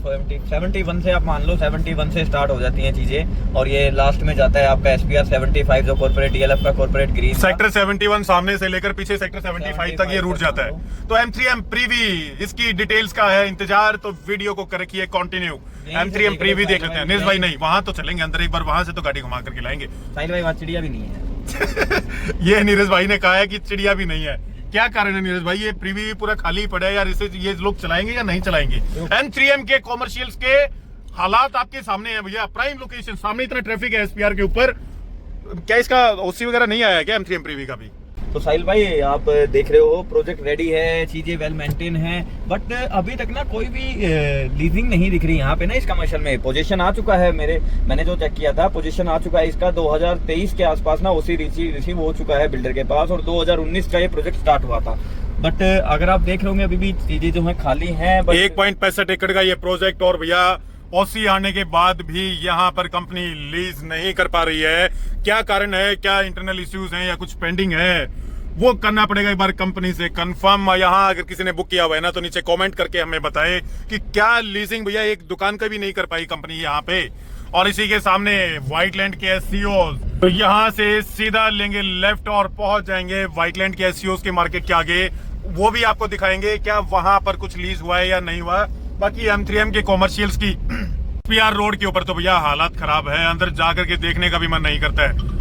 71 से आप मान लो 71 से स्टार्ट हो जाती हैं चीजें, और ये लास्ट में जाता है आपका SPR 75 जो कॉर्पोरेट DLF का कॉर्पोरेट ग्रीन। सेक्टर 71 सामने से लेकर पीछे सेक्टर 75 तक ये रूट जाता है। तो M3M प्रीवी इसकी डिटेल्स का है इंतजार, तो वीडियो को रखिए कंटिन्यू। M3M प्रीवी देख लेते हैं नीरज भाई। नहीं वहां तो चलेंगे अंदर, एक बार वहां से तो गाड़ी घुमा करके लाएंगे। साहिल भाई वहाँ चिड़िया भी नहीं है। ये नीरज भाई ने कहा है कि चिड़िया भी नहीं है। क्या कारण है नीरज भाई? ये प्रीवी पूरा खाली पड़ा है यार, इसे ये लोग चलाएंगे या नहीं चलाएंगे? M3M के कॉमर्शियल्स के हालात आपके सामने है भैया। प्राइम लोकेशन, सामने इतना ट्रैफिक है SPR के ऊपर। क्या इसका OC वगैरह नहीं आया क्या M3M प्रीवी का भी? तो साहिल भाई आप देख रहे हो प्रोजेक्ट रेडी है, चीजें वेल मेंटेन है, बट अभी तक ना कोई भी लीजिंग नहीं दिख रही यहाँ पे ना। इस कमर्शियल में पोजीशन आ चुका है, मैंने जो चेक किया था पोजीशन आ चुका है इसका 2023 के आसपास ना OC रिसीव हो चुका है बिल्डर के पास, और 2019 का ये प्रोजेक्ट स्टार्ट हुआ था। बट अगर आप देख रहे होंगे अभी भी चीजें जो है खाली है। 1.65 एकड़ का ये प्रोजेक्ट, और भैया OC आने के बाद भी यहाँ पर कंपनी लीज नहीं कर पा रही है। क्या कारण है? क्या इंटरनल इश्यूज हैं या कुछ पेंडिंग है? वो करना पड़ेगा एक बार कंपनी से कंफर्म। यहाँ अगर किसी ने बुक किया हुआ है ना तो नीचे कमेंट करके हमें बताएं कि क्या लीजिंग भैया एक दुकान का भी नहीं कर पाई कंपनी यहाँ पे। और इसी के सामने व्हाइटलैंड के SCOs, तो यहाँ से सीधा लेंगे लेफ्ट और पहुंच जाएंगे व्हाइटलैंड के SCOs के मार्केट के आगे। वो भी आपको दिखाएंगे क्या वहां पर कुछ लीज हुआ है या नहीं हुआ। बाकी M3M के कॉमर्शियल्स की SPR रोड के ऊपर तो भैया हालात खराब है, अंदर जाकर के देखने का भी मन नहीं करता है।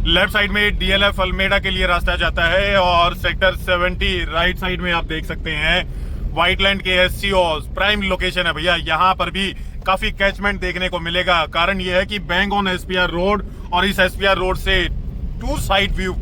लेफ्ट साइड में DLF अल्मेडा के लिए रास्ता जाता है, और सेक्टर 70 राइट साइड में आप देख सकते हैं व्हाइटलैंड के SCOs। प्राइम लोकेशन है भैया, यहाँ पर भी काफी कैचमेंट देखने को मिलेगा। कारण ये है कि बैंग ऑन SPR रोड, और इस SPR रोड से 2 साइड व्यू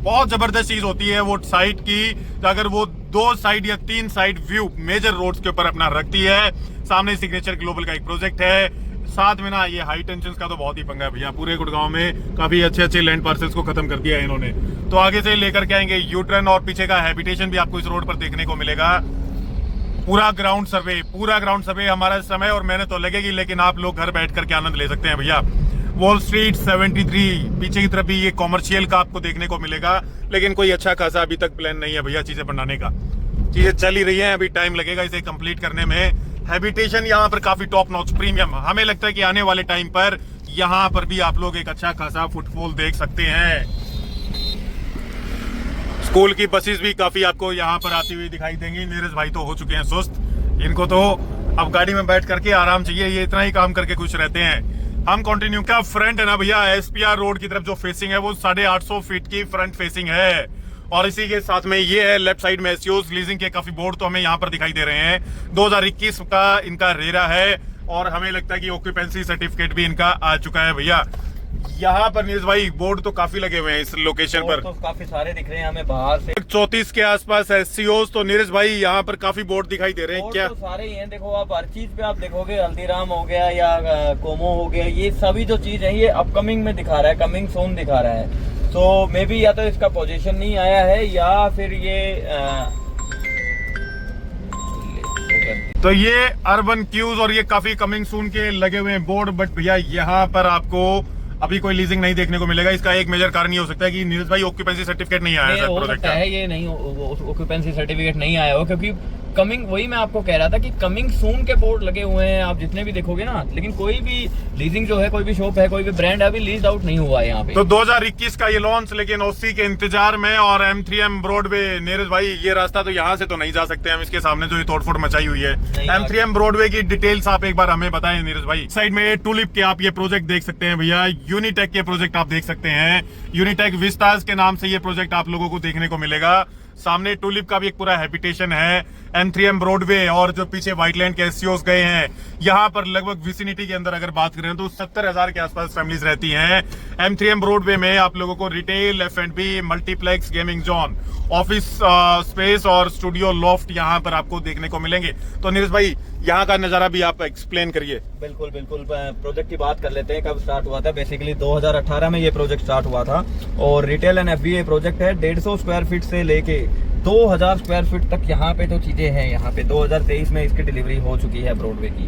बहुत जबरदस्त चीज होती है वो साइड की। अगर वो 2 साइड या 3 साइड व्यू मेजर रोड्स के ऊपर अपना रखती है। सामने सिग्नेचर ग्लोबल का एक प्रोजेक्ट है, साथ में ना ये हाई टेंशन का तो बहुत ही पंगा है भैया। पूरे गुड़गांव में काफी अच्छे लैंड पार्सल्स को खत्म कर दिया है इन्होंने। तो आगे से लेकर के आएंगे यूटर्न, और पीछे का हैबिटेशन भी आपको इस रोड पर देखने को मिलेगा। पूरा ग्राउंड सर्वे हमारा समय और मेहनत तो लगेगी, लेकिन आप लोग घर बैठ करके आनंद ले सकते हैं भैया। वॉल स्ट्रीट 73 पीछे की तरफ भी ये कॉमर्शियल का आपको देखने को मिलेगा, लेकिन कोई अच्छा खासा अभी तक प्लान नहीं है भैया चीजें बनाने का। चीजें चल ही रही हैं, अभी टाइम लगेगा इसे कंप्लीट करने में। हैबिटेशन यहाँ पर काफी टॉप नॉच प्रीमियम, हमें लगता है कि आने वाले टाइम पर यहाँ पर भी आप लोग एक अच्छा खासा फुटफॉल देख सकते हैं। स्कूल की बसेस भी काफी आपको यहाँ पर आती हुई दिखाई देंगी। नीरज भाई तो हो चुके हैं सुस्त, इनको तो अब गाड़ी में बैठ करके आराम चाहिए, ये इतना ही काम करके खुश रहते हैं। हम कंटिन्यू का फ्रंट है ना भैया SPR रोड की तरफ जो फेसिंग है वो 850 फीट की फ्रंट फेसिंग है, और इसी के साथ में ये है लेफ्ट साइड में SCOs लीजिंग के काफी बोर्ड तो हमें यहाँ पर दिखाई दे रहे हैं। 2021 का इनका रेरा है, और हमें लगता है कि ऑक्यूपेंसी सर्टिफिकेट भी इनका आ चुका है भैया। यहाँ पर नीरज भाई बोर्ड तो काफी लगे हुए हैं इस लोकेशन पर, तो काफी सारे दिख रहे हैं हमें बाहर से। 34 के आसपास SCOs, तो नीरज भाई यहाँ पर काफी बोर्ड दिखाई दे रहे हैं। क्या तो सारे ही हैं, देखो आप हर चीज पे आप देखोगे, हल्दीराम हो गया या कोमो हो गया, ये सभी जो चीज है ये अपकमिंग में दिखा रहा है, कमिंग सून दिखा रहा है। तो मे बी या तो इसका पोजीशन नहीं आया है, या फिर ये तो ये अर्बन क्यूज और ये काफी कमिंग सून के लगे हुए हैं बोर्ड। बट भैया यहाँ पर आपको अभी कोई लीजिंग नहीं देखने को मिलेगा। इसका एक मेजर कारण ये हो सकता है कि नीरज भाई ऑक्यूपेंसी सर्टिफिकेट नहीं आया हो सकता है, ये नहीं ऑक्यूपेंसी सर्टिफिकेट नहीं आया हो, क्योंकि कमिंग, वही मैं आपको कह रहा था कि कमिंग सून के बोर्ड लगे हुए हैं आप जितने भी देखोगे ना, लेकिन कोई भी लीजिंग जो है, कोई भी शॉप है, कोई भी ब्रांड है, अभी लीज आउट नहीं हुआ है यहाँ पे। तो 2021 का ये लॉन्च, लेकिन OC के इंतजार में। और M3M ब्रॉडवे नीरज भाई ये रास्ता तो यहाँ से तो नहीं जा सकते हम, इसके सामने जो ये तोड़फोड़ मचाई हुई है। M3M ब्रॉडवे की डिटेल्स आप एक बार हमें बताएं नीरज भाई। साइड में टूलिप के आप ये प्रोजेक्ट देख सकते हैं भैया, यूनिटेक के प्रोजेक्ट आप देख सकते हैं। यूनिटेक विस्टास के नाम से ये प्रोजेक्ट आप लोगों को देखने को मिलेगा। सामने टूलिप का भी एक पूरा हैबिटेशन है। M3M ब्रॉडवे और जो पीछे व्हाइटलैंड के SCOs गए हैं, यहाँ पर लगभग विसिनिटी के अंदर अगर बात करें तो 70,000 के आसपास फैमिलीज रहती हैं। M3M ब्रॉडवे में आप लोगों को retail, F&B, multiplex, gaming zone, office space और स्टूडियो लॉफ्ट यहाँ पर आपको देखने को मिलेंगे। तो नीरज भाई यहाँ का नजारा भी आप एक्सप्लेन करिए। बिल्कुल बिल्कुल, प्रोजेक्ट की बात कर लेते हैं। कब स्टार्ट हुआ था? बेसिकली 2018 में ये प्रोजेक्ट स्टार्ट हुआ था, और रिटेल एंड FBA प्रोजेक्ट है। 150 स्क्वायर फीट से लेके 2000 स्क्वायर फीट तक यहाँ पे तो चीजें हैं। यहाँ पे 2023 में इसकी डिलीवरी हो चुकी है ब्रॉडवे की।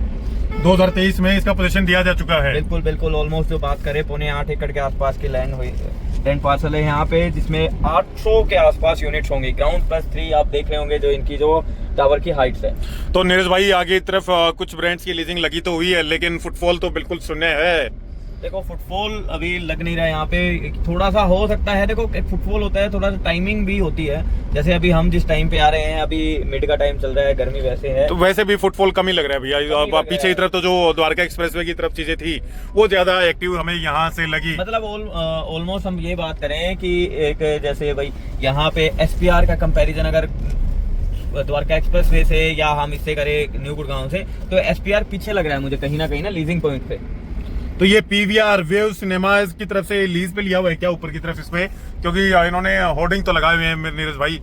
2023 में इसका पोजीशन दिया जा चुका है। बिल्कुल बिल्कुल, ऑलमोस्ट जो बात करें 8.25 एकड़ के आसपास की लैंड पार्सल है यहाँ पे, जिसमें 800 के आसपास यूनिट्स होंगे। ग्राउंड +3 आप देख रहे होंगे जो इनकी जो टावर की हाइट से। तो नीरज भाई आगे की तरफ कुछ ब्रांड्स की लीजिंग लगी तो हुई है, लेकिन फुटफॉल तो बिल्कुल शून्य है। देखो फुटफॉल अभी लग नहीं रहा है यहाँ पे, थोड़ा सा हो सकता है। देखो एक फुटफॉल होता है, थोड़ा सा टाइमिंग भी होती है। जैसे अभी हम जिस टाइम पे आ रहे हैं, अभी मिड का टाइम चल रहा है, गर्मी वैसे है, तो वैसे भी फुटफॉल कम ही लग रहा है भैया। अब पीछे की तरफ तो जो द्वारका एक्सप्रेसवे की तरफ चीजें थी वो ज्यादा एक्टिव हमें यहाँ से लगी। मतलब ऑलमोस्ट हम ये बात करें कि एक जैसे भाई यहाँ पे SPR का कंपैरिजन अगर द्वारका एक्सप्रेसवे से या हम इससे करें न्यू गुड़गांव से, तो SPR पीछे लग रहा है मुझे कहीं ना लीजिंग पॉइंट पे। तो ये PVR वेव सिनेमाज की तरफ से लीज पे लिया हुआ है क्या ऊपर की तरफ इसमें? क्योंकि इन्होंने होर्डिंग तो लगाए हुए हैं नीरज भाई।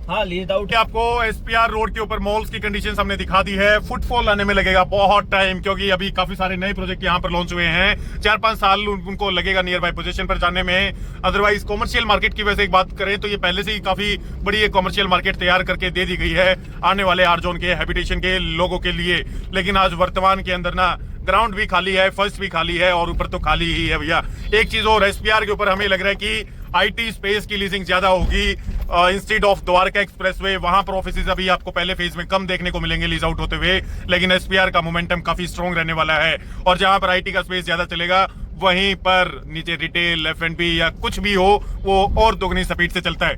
हाँ, लीज आउट। आपको SPR रोड के ऊपर मॉल्स की कंडीशन हमने दिखा दी है। फुटफॉल आने में लगेगा बहुत टाइम, क्योंकि अभी काफी सारे नए प्रोजेक्ट यहाँ पर लॉन्च हुए हैं। 4-5 साल उनको लगेगा नियर बाय पोजीशन पर जाने में। अदरवाइज कॉमर्शियल मार्केट की वैसे एक बात करें तो ये पहले से ही काफी बड़ी एक कॉमर्शियल मार्केट तैयार करके दे दी गई है आने वाले आर जोन के हैबिटेशन के लोगों के लिए। लेकिन आज वर्तमान के अंदर ना ग्राउंड भी खाली है, फर्स्ट भी खाली है और ऊपर तो खाली ही है भैया। एक चीज और, SPR के ऊपर हमें लग रहा है कि IT स्पेस की लीजिंग ज्यादा होगी इंस्टेड ऑफ द्वारका एक्सप्रेसवे। वहां पर ऑफिसेज अभी आपको पहले फेज में कम देखने को मिलेंगे लीज आउट होते हुए, लेकिन SPR का मोमेंटम काफी स्ट्रॉन्ग रहने वाला है। और जहां पर IT का स्पेस ज्यादा चलेगा वहीं पर नीचे रिटेल, F&B या कुछ भी हो वो और दोगुनी स्पीड से चलता है।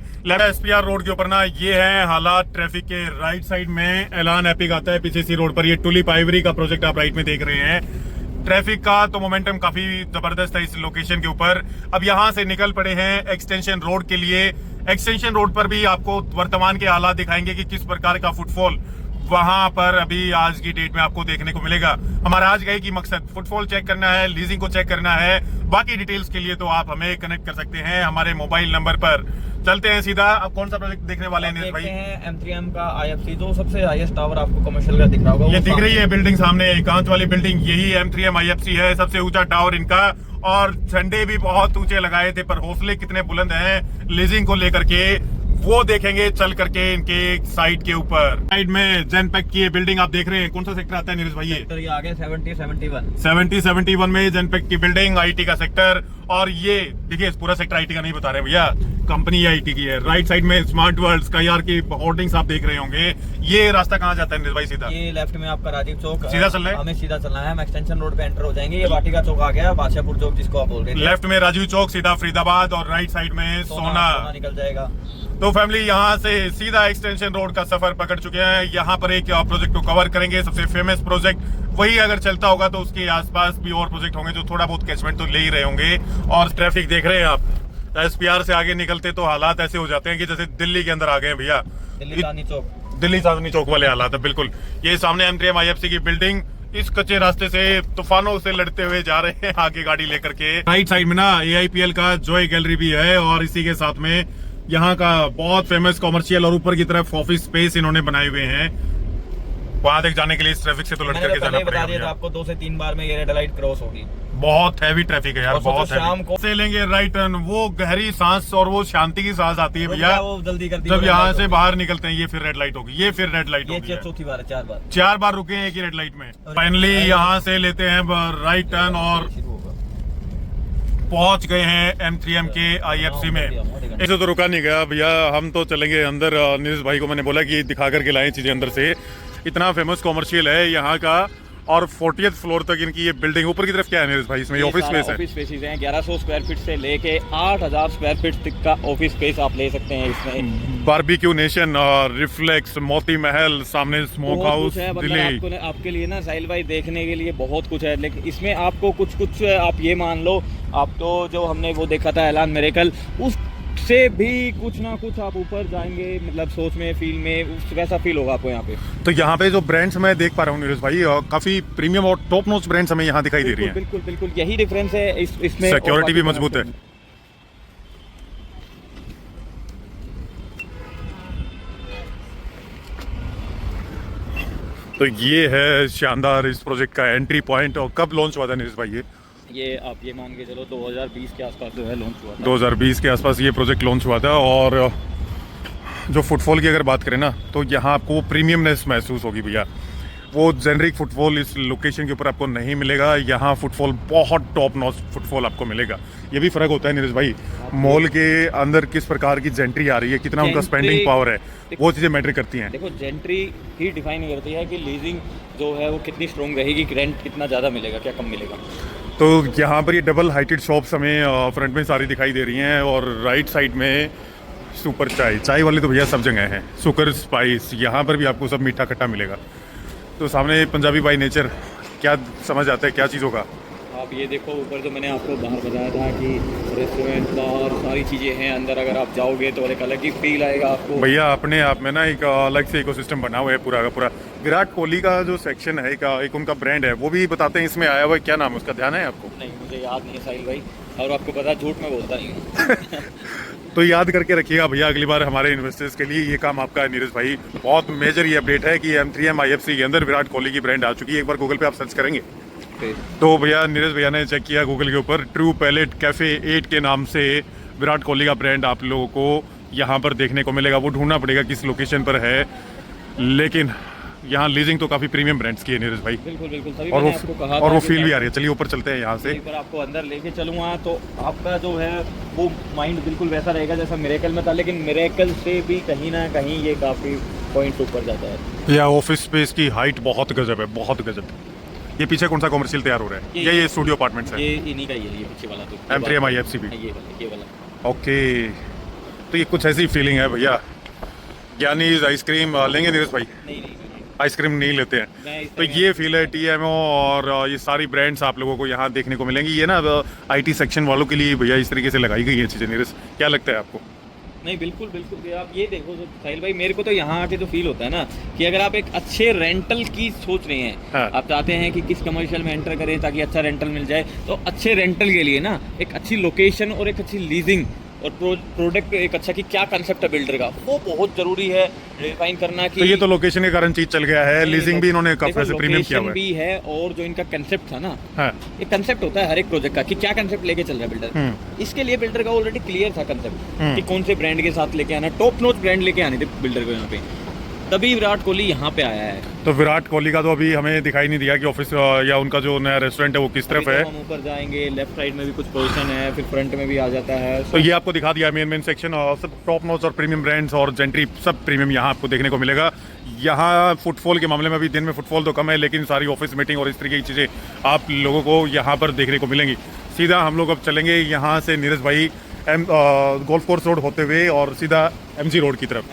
SPR रोड के ऊपर ना ये है हालात ट्रैफिक के। राइट साइड में एलान एपिक आता है, पीछे सी रोड पर ये टुलिप आइवरी का प्रोजेक्ट आप राइट में देख रहे हैं। ट्रैफिक का तो मोमेंटम काफी जबरदस्त है इस लोकेशन के ऊपर। अब यहाँ से निकल पड़े हैं एक्सटेंशन रोड के लिए। एक्सटेंशन रोड पर भी आपको वर्तमान के हालात दिखाएंगे कि किस प्रकार का फुटफॉल वहां पर अभी आज की डेट में आपको देखने को मिलेगा। हमारा आज गए की मकसद फुटफॉल चेक करना है, लीजिंग को चेक करना है। बाकी डिटेल्स के लिए तो आप हमें कनेक्ट कर सकते हैं हमारे मोबाइल नंबर पर। चलते हैं सीधा। अब कौन सा प्रोजेक्ट देखने वाले हैं नीरज भाई? M3M का IFC, जो सबसे हाईएस्ट टावर आपको कमर्शियल का दिख रहा होगा। ये दिख रही है बिल्डिंग सामने, कांच वाली बिल्डिंग, यही M3M IFC है, सबसे ऊंचा टावर इनका। और झंडे भी बहुत ऊंचे लगाए थे, पर हौसले कितने बुलंद हैं लीजिंग को लेकर के वो देखेंगे चल करके इनके साइड के ऊपर। साइड में जेनपैक की बिल्डिंग आप देख रहे हैं। कौन सा सेक्टर आता है नीरज भाई? ये आगे 70-71 70-71 में जेनपैक की बिल्डिंग, IT का सेक्टर। और ये देखिए पूरा सेक्टर IT का नहीं बता रहे भैया, कंपनी IT की है। राइट साइड में स्मार्ट वर्ल्ड स्काईआर की होर्डिंग्स आप देख रहे होंगे। ये रास्ता कहाँ जाता है नीरज भाई? सीधा ये लेफ्ट में आपका राजीव चौक, सीधा चलना है, हमें सीधा चलना है। हम एक्सटेंशन रोड पे एंटर हो जाएंगे। ये वाटिका चौक आ गया, बादशाहपुर चौक जिसको आप बोल रहे हैं। लेफ्ट में राजीव चौक, सीधा फरीदाबाद, और राइट साइड में सोना निकल जाएगा। तो फैमिली यहाँ से सीधा एक्सटेंशन रोड का सफर पकड़ चुके हैं। यहाँ पर एक प्रोजेक्ट को कवर करेंगे, सबसे फेमस प्रोजेक्ट। वही अगर चलता होगा तो उसके आसपास भी और प्रोजेक्ट होंगे जो थोड़ा बहुत कैचमेंट तो ले ही रहे होंगे। और ट्रैफिक देख रहे हैं आप, SPR से आगे निकलते तो हालात ऐसे हो जाते हैं कि जैसे दिल्ली के अंदर आ गए हैं भैया। दिल्ली चांदनी चौक वाले हालात है बिल्कुल। ये सामने M3M IFC की बिल्डिंग, इस कच्चे रास्ते से तूफानों से लड़ते हुए जा रहे हैं आगे गाड़ी लेकर के। राइट साइड में ना AIPL का जॉय गैलरी भी है, और इसी के साथ में यहाँ का बहुत फेमस कॉमर्शियल और ऊपर की तरफ ऑफिस स्पेस इन्होंने बनाए हुए हैं। वहां तक जाने के लिए इस ट्रैफिक से तो लड़ करके जाना पड़ेगा। आपको 2 से 3 बार में ये रेड लाइट क्रॉस होगी। बहुत हैवी ट्रैफिक है यार, बहुत शाम को से लेंगे राइट टर्न, वो गहरी सांस और वो शांति की सांस आती है भैया जल्दी कर जब यहाँ से बाहर निकलते हैं। ये फिर रेड लाइट होगी, ये फिर रेड लाइट होगी। चौथी बार है, 4 बार रुके हैं एक ही रेड लाइट में। फाइनली यहाँ से लेते हैं राइट टर्न और पहुंच गए हैं M3M के IFC में। ऐसे तो रुका नहीं गया भैया, हम तो चलेंगे अंदर। नीरज भाई को मैंने बोला कि दिखा करके लाएं चीजें अंदर से। इतना फेमस कॉमर्शियल है यहाँ का, और 40th फ्लोर तक इनकी ये बिल्डिंग। ऊपर की तरफ क्या है नीरज भाई? इसमें ऑफिस स्पेस है। ऑफिस स्पेसेस हैं 1100 स्क्वायर फीट से लेके 8000 स्क्वायर फीट तक का ऑफिस स्पेस आप ले सकते हैं इसमें। Barbeque Nation, reflex, Moti Mahal, सामने स्मोक हाउस दिल्ली। आपके लिए ना साहिल भाई देखने के लिए बहुत कुछ है, लेकिन इसमें आपको कुछ आप ये मान लो, आप तो जो हमने वो देखा था एलान मिरेकल, उससे भी कुछ ना कुछ आप ऊपर जाएंगे, मतलब सोच में, फील में वैसा फील होगा आपको यहाँ पे। तो यहाँ पे जो ब्रांड्स मैं देख पा रहा हूँ नीरज भाई, काफी प्रीमियम और टॉप नॉच ब्रांड्स हमें यहाँ दिखाई दे रही है। बिल्कुल बिल्कुल यही डिफरेंस है इसमें। सिक्योरिटी भी मजबूत है। तो ये है शानदार इस प्रोजेक्ट का एंट्री पॉइंट। और कब लॉन्च हुआ था नीरज भाई? ये आप ये मान के चलो 2020 के आसपास जो है लॉन्च हुआ था। 2020 के आसपास ये प्रोजेक्ट लॉन्च हुआ था। और जो फुटफॉल की अगर बात करें ना, तो यहाँ आपको वो प्रीमियमनेस महसूस होगी भैया। वो जेनरिक फुटफॉल इस लोकेशन के ऊपर आपको नहीं मिलेगा। यहाँ फुटफॉल बहुत टॉप नॉच फुटफॉल आपको मिलेगा। ये भी फर्क होता है नीरज भाई, मॉल के अंदर किस प्रकार की जेंट्री आ रही है, कितना उनका स्पेंडिंग पावर है, वो चीज़ें मैटर करती हैं। देखो जेंट्री ही डिफाइन करती है कि लीजिंग जो है वो कितनी स्ट्रॉन्ग रहेगी, रेंट कितना ज़्यादा मिलेगा, क्या कम मिलेगा। तो यहाँ पर ये डबल हाइटेड शॉप्स हमें फ्रंट में सारी दिखाई दे रही हैं, और राइट साइड में सुपर चाय वाले तो भैया सब जगह हैं। सुकर स्पाइस, यहाँ पर भी आपको सब मीठा खट्टा मिलेगा। तो सामने पंजाबी बाई नेचर, क्या समझ आता है क्या चीज़ होगा। आप ये देखो ऊपर जो मैंने आपको बाहर बताया था कि रेस्टोरेंट बार सारी चीज़ें हैं अंदर, अगर आप जाओगे तो एक अलग ही फील आएगा आपको। भैया अपने आप में ना एक अलग से इकोसिस्टम बना हुआ है पूरा का पूरा। विराट कोहली का जो सेक्शन है, एक उनका ब्रांड है, वो भी बताते हैं इसमें आया हुआ है। क्या नाम है उसका, ध्यान है आपको? नहीं मुझे याद नहीं है साहिल भाई, और आपको पता झूठ में बोलता नहीं हूँ। तो याद करके रखिएगा भैया, अगली बार हमारे इन्वेस्टर्स के लिए ये काम आपका है नीरज भाई। बहुत मेजर ये अपडेट है कि M3M IFC के अंदर विराट कोहली की ब्रांड आ चुकी है। एक बार गूगल पे आप सर्च करेंगे तो भैया नीरज भैया ने चेक किया गूगल के ऊपर, ट्रू पैलेट कैफे 8 के नाम से विराट कोहली का ब्रांड आप लोगों को यहाँ पर देखने को मिलेगा। वो ढूंढना पड़ेगा किस लोकेशन पर है, लेकिन यहाँ लीजिंग तो काफी प्रीमियम ब्रांड्स की है नीरज भाई। बिल्कुल बिल्कुल सभी और मैंने आपको कहा वो था फील भी आ रही है। चलिए ऊपर चलते हैं यहाँ से। एक बार आपको अंदर लेके चलूँगा तो आपका जो है वो माइंड बिल्कुल वैसा रहेगा जैसा मिरेकल में था, लेकिन मिरेकल से भी कहीं ना कहीं ये काफ़ी पॉइंट ऊपर जाता है। यह ऑफिस स्पेस की हाइट बहुत गजब है, बहुत गजब। ये पीछे कौन सा कॉमर्शियल तैयार हो रहा है? ये स्टूडियो अपार्टमेंट्स है। ये इन्हीं का ही है, ये पीछे वाला तो M3M IFC भी। ये वाला। ओके, तो ये कुछ ऐसी फीलिंग है भैया। ज्ञानीज आइसक्रीम लेंगे नीरज भाई? नहीं आइसक्रीम नहीं लेते हैं। तो ये फील है TMO और ये सारी ब्रांड्स आप लोगों को यहाँ देखने को मिलेंगी। ये ना IT सेक्शन वालों के लिए भैया इस तरीके से लगाई गई है चीज़ें। नीरज क्या लगता है आपको? नहीं बिल्कुल बिल्कुल, आप ये देखो साहिल भाई, मेरे को तो यहाँ आके जो फील होता है ना कि अगर आप एक अच्छे रेंटल की सोच रहे हैं, हाँ। आप चाहते हैं कि किस कमर्शियल में एंटर करें ताकि अच्छा रेंटल मिल जाए, तो अच्छे रेंटल के लिए ना एक अच्छी लोकेशन और एक अच्छी लीजिंग और प्रोडक्ट एक अच्छा कि क्या कंसेप्ट है बिल्डर का, वो बहुत जरूरी है डिफाइन करना। कि तो ये तो लोकेशन के कारण चीज चल गया है। लीजिंग भी इन्होंने काफी से प्रीमियम किया हुआ है। भी है, और जो इनका कंसेप्ट था ना, हाँ। एक कंसेप्ट होता है हर एक प्रोजेक्ट का कि क्या कंसेप्ट लेके चल रहा है बिल्डर। इसके लिए बिल्डर का ऑलरेडी क्लियर था कंसेप्ट कि कौन से ब्रांड के साथ लेके आना, टॉप नॉच ब्रांड लेके आने थे बिल्डर को यहाँ पे, तभी विराट कोहली यहाँ पे आया है। तो विराट कोहली का तो अभी हमें दिखाई नहीं दिया कि ऑफिस या उनका जो नया रेस्टोरेंट है वो किस तरफ है। हम ऊपर जाएंगे, लेफ्ट साइड में भी कुछ पोजीशन है, फिर फ्रंट में भी आ जाता है। तो ये आपको दिखा दिया मेन सेक्शन, और सब टॉप नॉच और प्रीमियम ब्रांड्स और जेंट्री सब प्रीमियम यहाँ आपको देखने को मिलेगा। यहाँ फुटफॉल के मामले में भी दिन में फुटफॉल तो कम है, लेकिन सारी ऑफिस मीटिंग और इस तरीके की चीज़ें आप लोगों को यहाँ पर देखने को मिलेंगी। सीधा हम लोग अब चलेंगे यहाँ से नीरज भाई गोल्फ कोर्स रोड होते हुए और सीधा MG रोड की तरफ,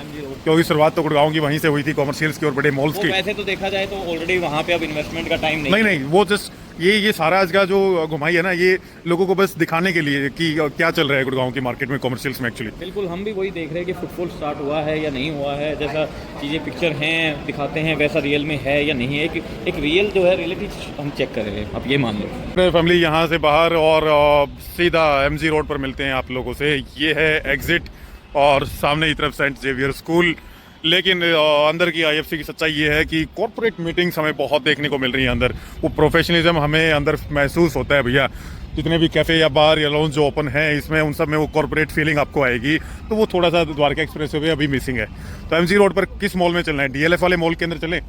क्योंकि शुरुआत तो गुड़गांव की वहीं से हुई थी, कॉमर्शियल्स की और बड़े मॉल्स की। वैसे तो देखा जाए तो ऑलरेडी वहाँ पे अब इन्वेस्टमेंट का टाइम नहीं, वो जस्ट ये सारा आज का जो घुमाई है ना, ये लोगों को बस दिखाने के लिए कि क्या चल रहा है गुड़गांव की मार्केट में कॉमर्शियल्स में। एक्चुअली बिल्कुल हम भी वही देख रहे हैं कि फुटफॉल स्टार्ट हुआ है या नहीं हुआ है, जैसा चीज़ें पिक्चर हैं दिखाते हैं वैसा रियल में है या नहीं है। एक रियल जो है रियलिटी हम चेक कर रहे हैं, आप ये मान लो। फैमिली यहाँ से बाहर और सीधा MG रोड पर मिलते हैं आप लोगों से। ये है एग्जिट और सामने की तरफ सेंट जेवियर स्कूल। लेकिन अंदर की IFC की सच्चाई ये है कि कॉर्पोरेट मीटिंग्स हमें बहुत देखने को मिल रही हैं अंदर। वो प्रोफेशनलिज्म हमें अंदर महसूस होता है भैया। जितने भी कैफ़े या बार या लॉन्ज जो ओपन है, इसमें उन सब में वो कॉर्पोरेट फीलिंग आपको आएगी। तो वो थोड़ा सा द्वारका एक्सप्रेस वे अभी मिसिंग है। तो MG रोड पर किस मॉल में चलना है? DLF वाले मॉल के अंदर चलें?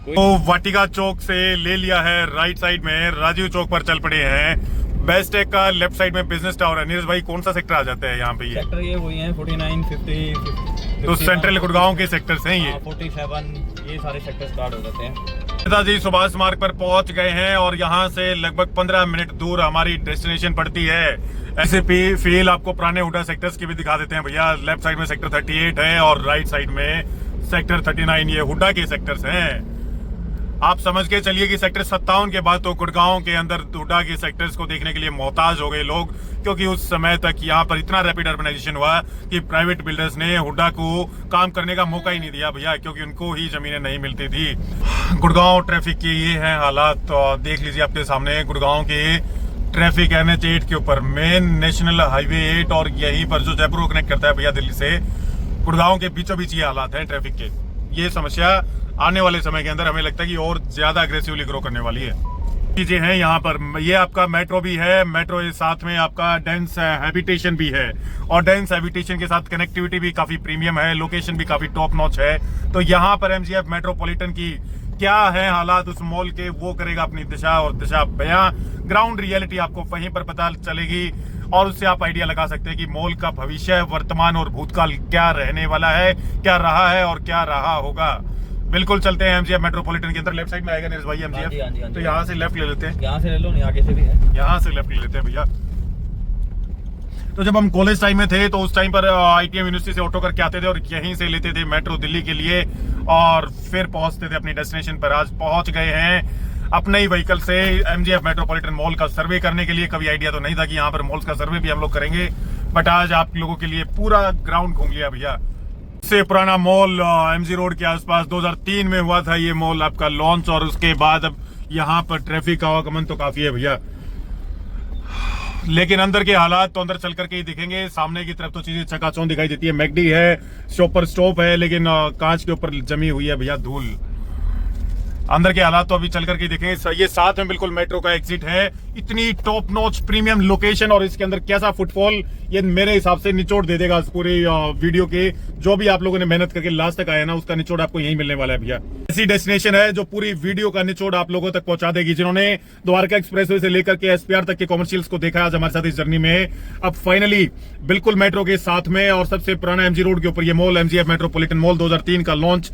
तो वाटिका चौक से ले लिया है राइट साइड में, राजीव चौक पर चल पड़े हैं। बेस्ट टेक का लेफ्ट साइड में बिजनेस टावर है। नीरज भाई कौन सा सेक्टर आ जाता है यहाँ पे? सेक्टर ये वही है 49, 50, तो सेंट्रल गुड़गांव के सेक्टर्स हैं ये। 47 ये सारे सेक्टर स्टार्ट हो जाते हैं। नेताजी सुभाष मार्ग पर पहुंच गए हैं और यहाँ से लगभग 15 मिनट दूर हमारी डेस्टिनेशन पड़ती है। ऐसे फील आपको पुराने हुडा सेक्टर्स की भी दिखा देते हैं भैया। लेफ्ट साइड में सेक्टर 38 है और राइट साइड में सेक्टर 39, ये हुडा के सेक्टर्स हैं। आप समझ के चलिए कि सेक्टर 57 के बाद तो गुड़गांव के अंदर हुडा के सेक्टर्स को देखने के लिए मोहताज हो गए लोग, क्योंकि उस समय तक यहाँ पर इतना रैपिड अर्बनाइजेशन हुआ कि प्राइवेट बिल्डर्स ने हुडा को काम करने का मौका ही नहीं दिया भैया, क्योंकि उनको ही जमीनें नहीं मिलती थी। गुड़गांव ट्रैफिक के ये हैं हालात। तो देख लीजिए आपके सामने गुड़गांव के ट्रैफिक NH 8 के ऊपर, मेन नेशनल हाईवे 8, और यहीं पर जो जयपुर को कनेक्ट करता है भैया दिल्ली से, गुड़गांव के बीचों बीच ये हालात हैं ट्रैफिक के। ये समस्या आने वाले समय के अंदर हमें लगता है कि और ज्यादा अग्रेसिवली ग्रो करने वाली है। चीजें हैं यहाँ पर। ये आपका मेट्रो भी है, मेट्रो के साथ में आपका डेंस हैबिटेशन भी है, और डेंस हैबिटेशन के साथ कनेक्टिविटी भी काफी प्रीमियम है, लोकेशन भी काफी टॉप नॉच है। तो यहाँ पर MGF मेट्रोपॉलिटन की क्या है हालात उस मॉल के, वो करेगा अपनी दिशा और दिशा बयां। ग्राउंड रियलिटी आपको वहीं पर पता चलेगी और उससे आप आइडिया लगा सकते हैं कि मॉल का भविष्य, वर्तमान और भूतकाल क्या रहने वाला है, क्या रहा है और क्या रहा होगा। बिल्कुल चलते हैं एमजीएफ मेट्रोपॉलिटन के अंदर। लेफ्ट साइड में आएगा नीरज भाई एमजीएफ, तो यहाँ से लेफ्ट ले लेते हैं। यहाँ से ले लो, नहीं आगे से भी है। यहाँ से लेफ्ट ले लेते हैं भैया। तो जब हम कॉलेज टाइम में थे तो उस टाइम पर आईटीएम यूनिवर्सिटी से ऑटो करके आते थे और यहीं से लेते थे मेट्रो दिल्ली के लिए और फिर पहुंचते थे अपनी डेस्टिनेशन पर। आज पहुंच गए हैं अपने ही व्हीकल से एमजीएफ मेट्रोपॉलिटन मॉल का सर्वे करने के लिए। कभी आइडिया तो नहीं था कि यहाँ पर मॉल्स का सर्वे भी हम लोग करेंगे, बट आज आप लोगों के लिए पूरा ग्राउंड घूम लिया भैया। से पुराना मॉल एमजी रोड के आसपास 2003 में हुआ था ये मॉल आपका लॉन्च, और उसके बाद अब यहाँ पर ट्रैफिक का आवागमन तो काफी है भैया, लेकिन अंदर के हालात तो अंदर चल करके ही दिखेंगे। सामने की तरफ तो चीजें चकाचौंध दिखाई देती है। मैकडी है, शॉपर स्टॉप है, लेकिन कांच के ऊपर जमी हुई है भैया धूल। अंदर के हालात तो अभी चल करके देखेंगे। ये साथ में बिल्कुल मेट्रो का एग्जिट है। इतनी टॉप नॉच प्रीमियम लोकेशन और इसके अंदर कैसा फुटफॉल, ये मेरे हिसाब से निचोड़ दे देगा इस पूरे वीडियो के। जो भी आप लोगों ने मेहनत करके लास्ट तक आया ना, उसका निचोड़ आपको यहीं मिलने वाला है भैया। ऐसी डेस्टिनेशन है जो पूरी वीडियो का निचोड़ आप लोगों तक पहुंचा देगी। जिन्होंने द्वारका एक्सप्रेसवे से लेकर के एसपीआर तक के कॉमर्शियल्स को देखा आज हमारे साथ इस जर्नी में, अब फाइनली बिल्कुल मेट्रो के साथ में और सबसे पुराना एमजी रोड के ऊपर ये मॉल एमजीएफ मेट्रोपॉलिटन मॉल 2003 का लॉन्च।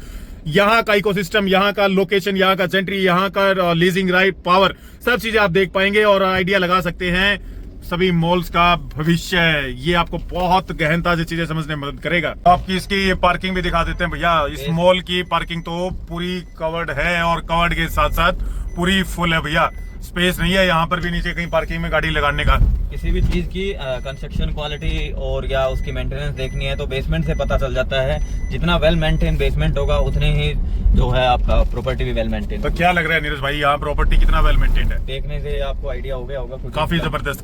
यहाँ का इकोसिस्टम, यहाँ का लोकेशन, यहाँ का जेंट्री, यहाँ का लीजिंग राइट, पावर, सब चीजें आप देख पाएंगे और आइडिया लगा सकते हैं सभी मॉल्स का भविष्य। ये आपको बहुत गहनता से चीजें समझने में मदद करेगा। आपकी इसकी पार्किंग भी दिखा देते हैं भैया। इस मॉल की पार्किंग तो पूरी कवर्ड है और कवर्ड के साथ साथ पूरी फुल है भैया। स्पेस नहीं है यहाँ पर भी नीचे कहीं पार्किंग में गाड़ी लगाने का। किसी भी चीज की कंस्ट्रक्शन क्वालिटी और या उसकी मेंटेनेंस देखनी है तो बेसमेंट से पता चल जाता है। जितना वेल मेंटेन बेसमेंट होगा उतने ही जो है आपका प्रॉपर्टी भी वेल मेंटेन। तो क्या लग रहा है नीरज भाई, यहाँ प्रॉपर्टी कितना वेल मेंटेन्ड है? देखने से आपको आइडिया हो गया होगा। काफी जबरदस्त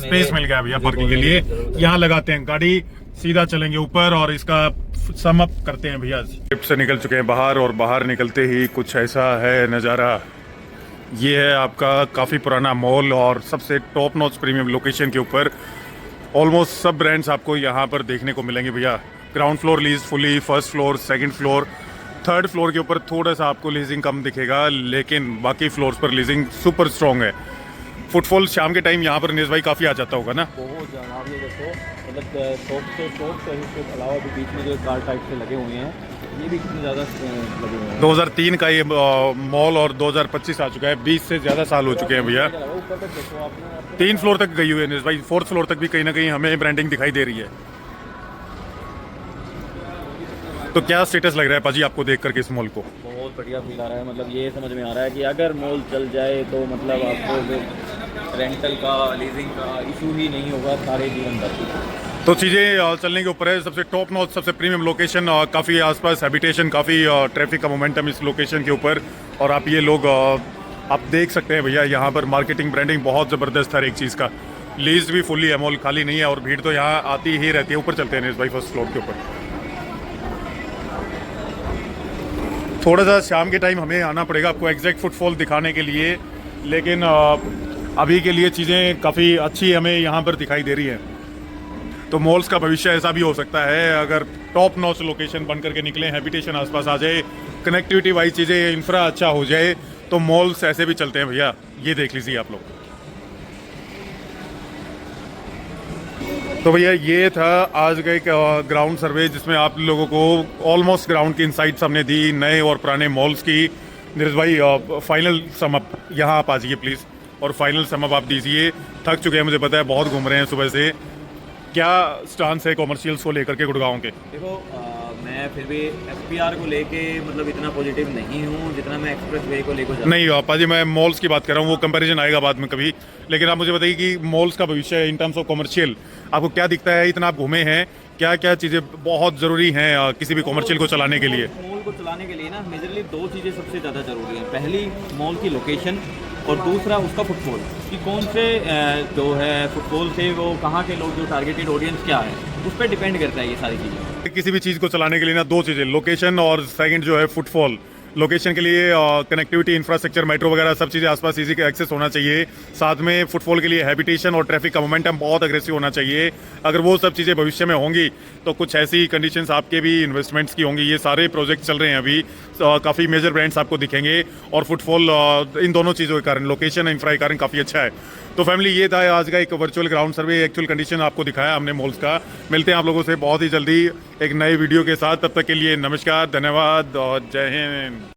स्पेस मिल गया भैया पार्किंग के लिए। यहाँ लगाते हैं गाड़ी, सीधा चलेंगे ऊपर और इसका सम अप करते हैं भैया। लिफ्ट से निकल चुके हैं बाहर और बाहर निकलते ही कुछ ऐसा है नज़ारा। ये है आपका काफ़ी पुराना मॉल और सबसे टॉप नॉच प्रीमियम लोकेशन के ऊपर ऑलमोस्ट सब ब्रांड्स आपको यहाँ पर देखने को मिलेंगे भैया। Ground floor lease fully, first floor, second floor, third floor के ऊपर थोड़ा सा आपको लीजिंग कम दिखेगा, लेकिन बाकी फ्लोर्स पर लीजिंग सुपर स्ट्रॉन्ग है। फुटफॉल शाम के टाइम यहाँ पर नीरज भाई काफ़ी आ जाता होगा ना? बहुत ज़्यादा। आप ये देखो, मतलब शॉप से इसके अलावा भी बीच में जो कार टाइप से लगे हुए हैं, ये भी कितने ज़्यादा लगे हुए हैं। 2003 का ये मॉल और 2025 आ चुका है, 20 से ज़्यादा साल हो चुके हैं भैया। ऊपर तक देखो आपने, 3 फ्लोर तक गई हुई है नीरज भाई। 4th फ्लोर तक भी कहीं ना कहीं हमें ब्रांडिंग दिखाई दे रही है। तो क्या स्टेटस लग रहा है पाजी आपको देख करके इस मॉल को? बहुत बढ़िया फील आ रहा है। मतलब ये समझ में आ रहा है कि अगर मॉल चल जाए तो मतलब आपको रेंटल का, लीजिंग का इशू ही नहीं होगा सारे जीवन भर। तो चीज़ें चलने के ऊपर है। सबसे टॉप नॉच, सबसे प्रीमियम लोकेशन, काफ़ी आसपास हैबिटेशन, काफ़ी ट्रैफिक का मोमेंटम इस लोकेशन के ऊपर। और आप ये लोग आप देख सकते हैं भैया, यहाँ पर मार्केटिंग ब्रांडिंग बहुत ज़बरदस्त हर एक चीज़ का। लीज भी फुल्ली है, मॉल खाली नहीं है और भीड़ तो यहाँ आती ही रहती है। ऊपर चलते हैं भाई फर्स्ट फ्लोर के ऊपर। थोड़ा सा शाम के टाइम हमें आना पड़ेगा आपको एग्जैक्ट फुटफॉल दिखाने के लिए, लेकिन अभी के लिए चीज़ें काफ़ी अच्छी हमें यहाँ पर दिखाई दे रही हैं। तो मॉल्स का भविष्य ऐसा भी हो सकता है अगर टॉप नॉच लोकेशन बन करके निकले, हैबिटेशन आसपास आ जाए, कनेक्टिविटी वाइज चीज़ें, इंफ्रा अच्छा हो जाए, तो मॉल्स ऐसे भी चलते हैं भैया। ये देख लीजिए आप लोग। तो भैया ये था आज का एक ग्राउंड सर्वे जिसमें आप लोगों को ऑलमोस्ट ग्राउंड की इनसाइट्स हमने दी, नए और पुराने मॉल्स की। नीरज भाई फाइनल समअप यहाँ आप आ जाइए प्लीज़, और फाइनल समअप आप दीजिए। थक चुके हैं मुझे पता है, बहुत घूम रहे हैं सुबह से। क्या स्टांस है कॉमर्शियल्स को लेकर के गुड़गांव के? देखो मैं फिर भी एसपीआर को लेके मतलब इतना पॉजिटिव नहीं हूँ जितना मैं एक्सप्रेस वे को लेकर नहीं पाजी, मैं मॉल्स की बात कर रहा हूँ, वो कंपैरिजन आएगा बाद में कभी। लेकिन आप मुझे बताइए कि मॉल्स का भविष्य इन टर्म्स ऑफ कॉमर्शियल आपको क्या दिखता है? इतना आप घूमे हैं, क्या क्या चीज़ें बहुत ज़रूरी हैं किसी भी कॉमर्शियल को चलाने के लिए? मॉल को चलाने के लिए ना मेजरली 2 चीज़ें सबसे ज़्यादा ज़रूरी हैं। पहली मॉल की लोकेशन और दूसरा उसका फुटफॉल, कि कौन से जो है फुटफॉल से वो कहाँ के लोग, जो टारगेटेड ऑडियंस क्या है, उस पर डिपेंड करता है ये सारी चीज़ें। किसी भी चीज़ को चलाने के लिए ना 2 चीज़ें, लोकेशन और सेकंड जो है फुटफॉल। लोकेशन के लिए कनेक्टिविटी, इंफ्रास्ट्रक्चर, मेट्रो वगैरह सब चीज़ें आसपास इजी का एक्सेस होना चाहिए। साथ में फुटफॉल के लिए हैबिटेशन और ट्रैफिक का मोमेंटम बहुत अग्रेसिव होना चाहिए। अगर वो सब चीज़ें भविष्य में होंगी तो कुछ ऐसी कंडीशंस आपके भी इन्वेस्टमेंट्स की होंगी। ये सारे प्रोजेक्ट चल रहे हैं अभी, काफ़ी मेजर ब्रांड्स आपको दिखेंगे और फुटफॉल इन दोनों चीज़ों के कारण, लोकेशन इंफ्रा के कारण काफ़ी अच्छा है। तो फैमिली, ये था आज का एक वर्चुअल ग्राउंड सर्वे, एक्चुअल कंडीशन आपको दिखाया हमने मॉल्स का। मिलते हैं आप लोगों से बहुत ही जल्दी एक नए वीडियो के साथ। तब तक के लिए नमस्कार, धन्यवाद और जय हिंद।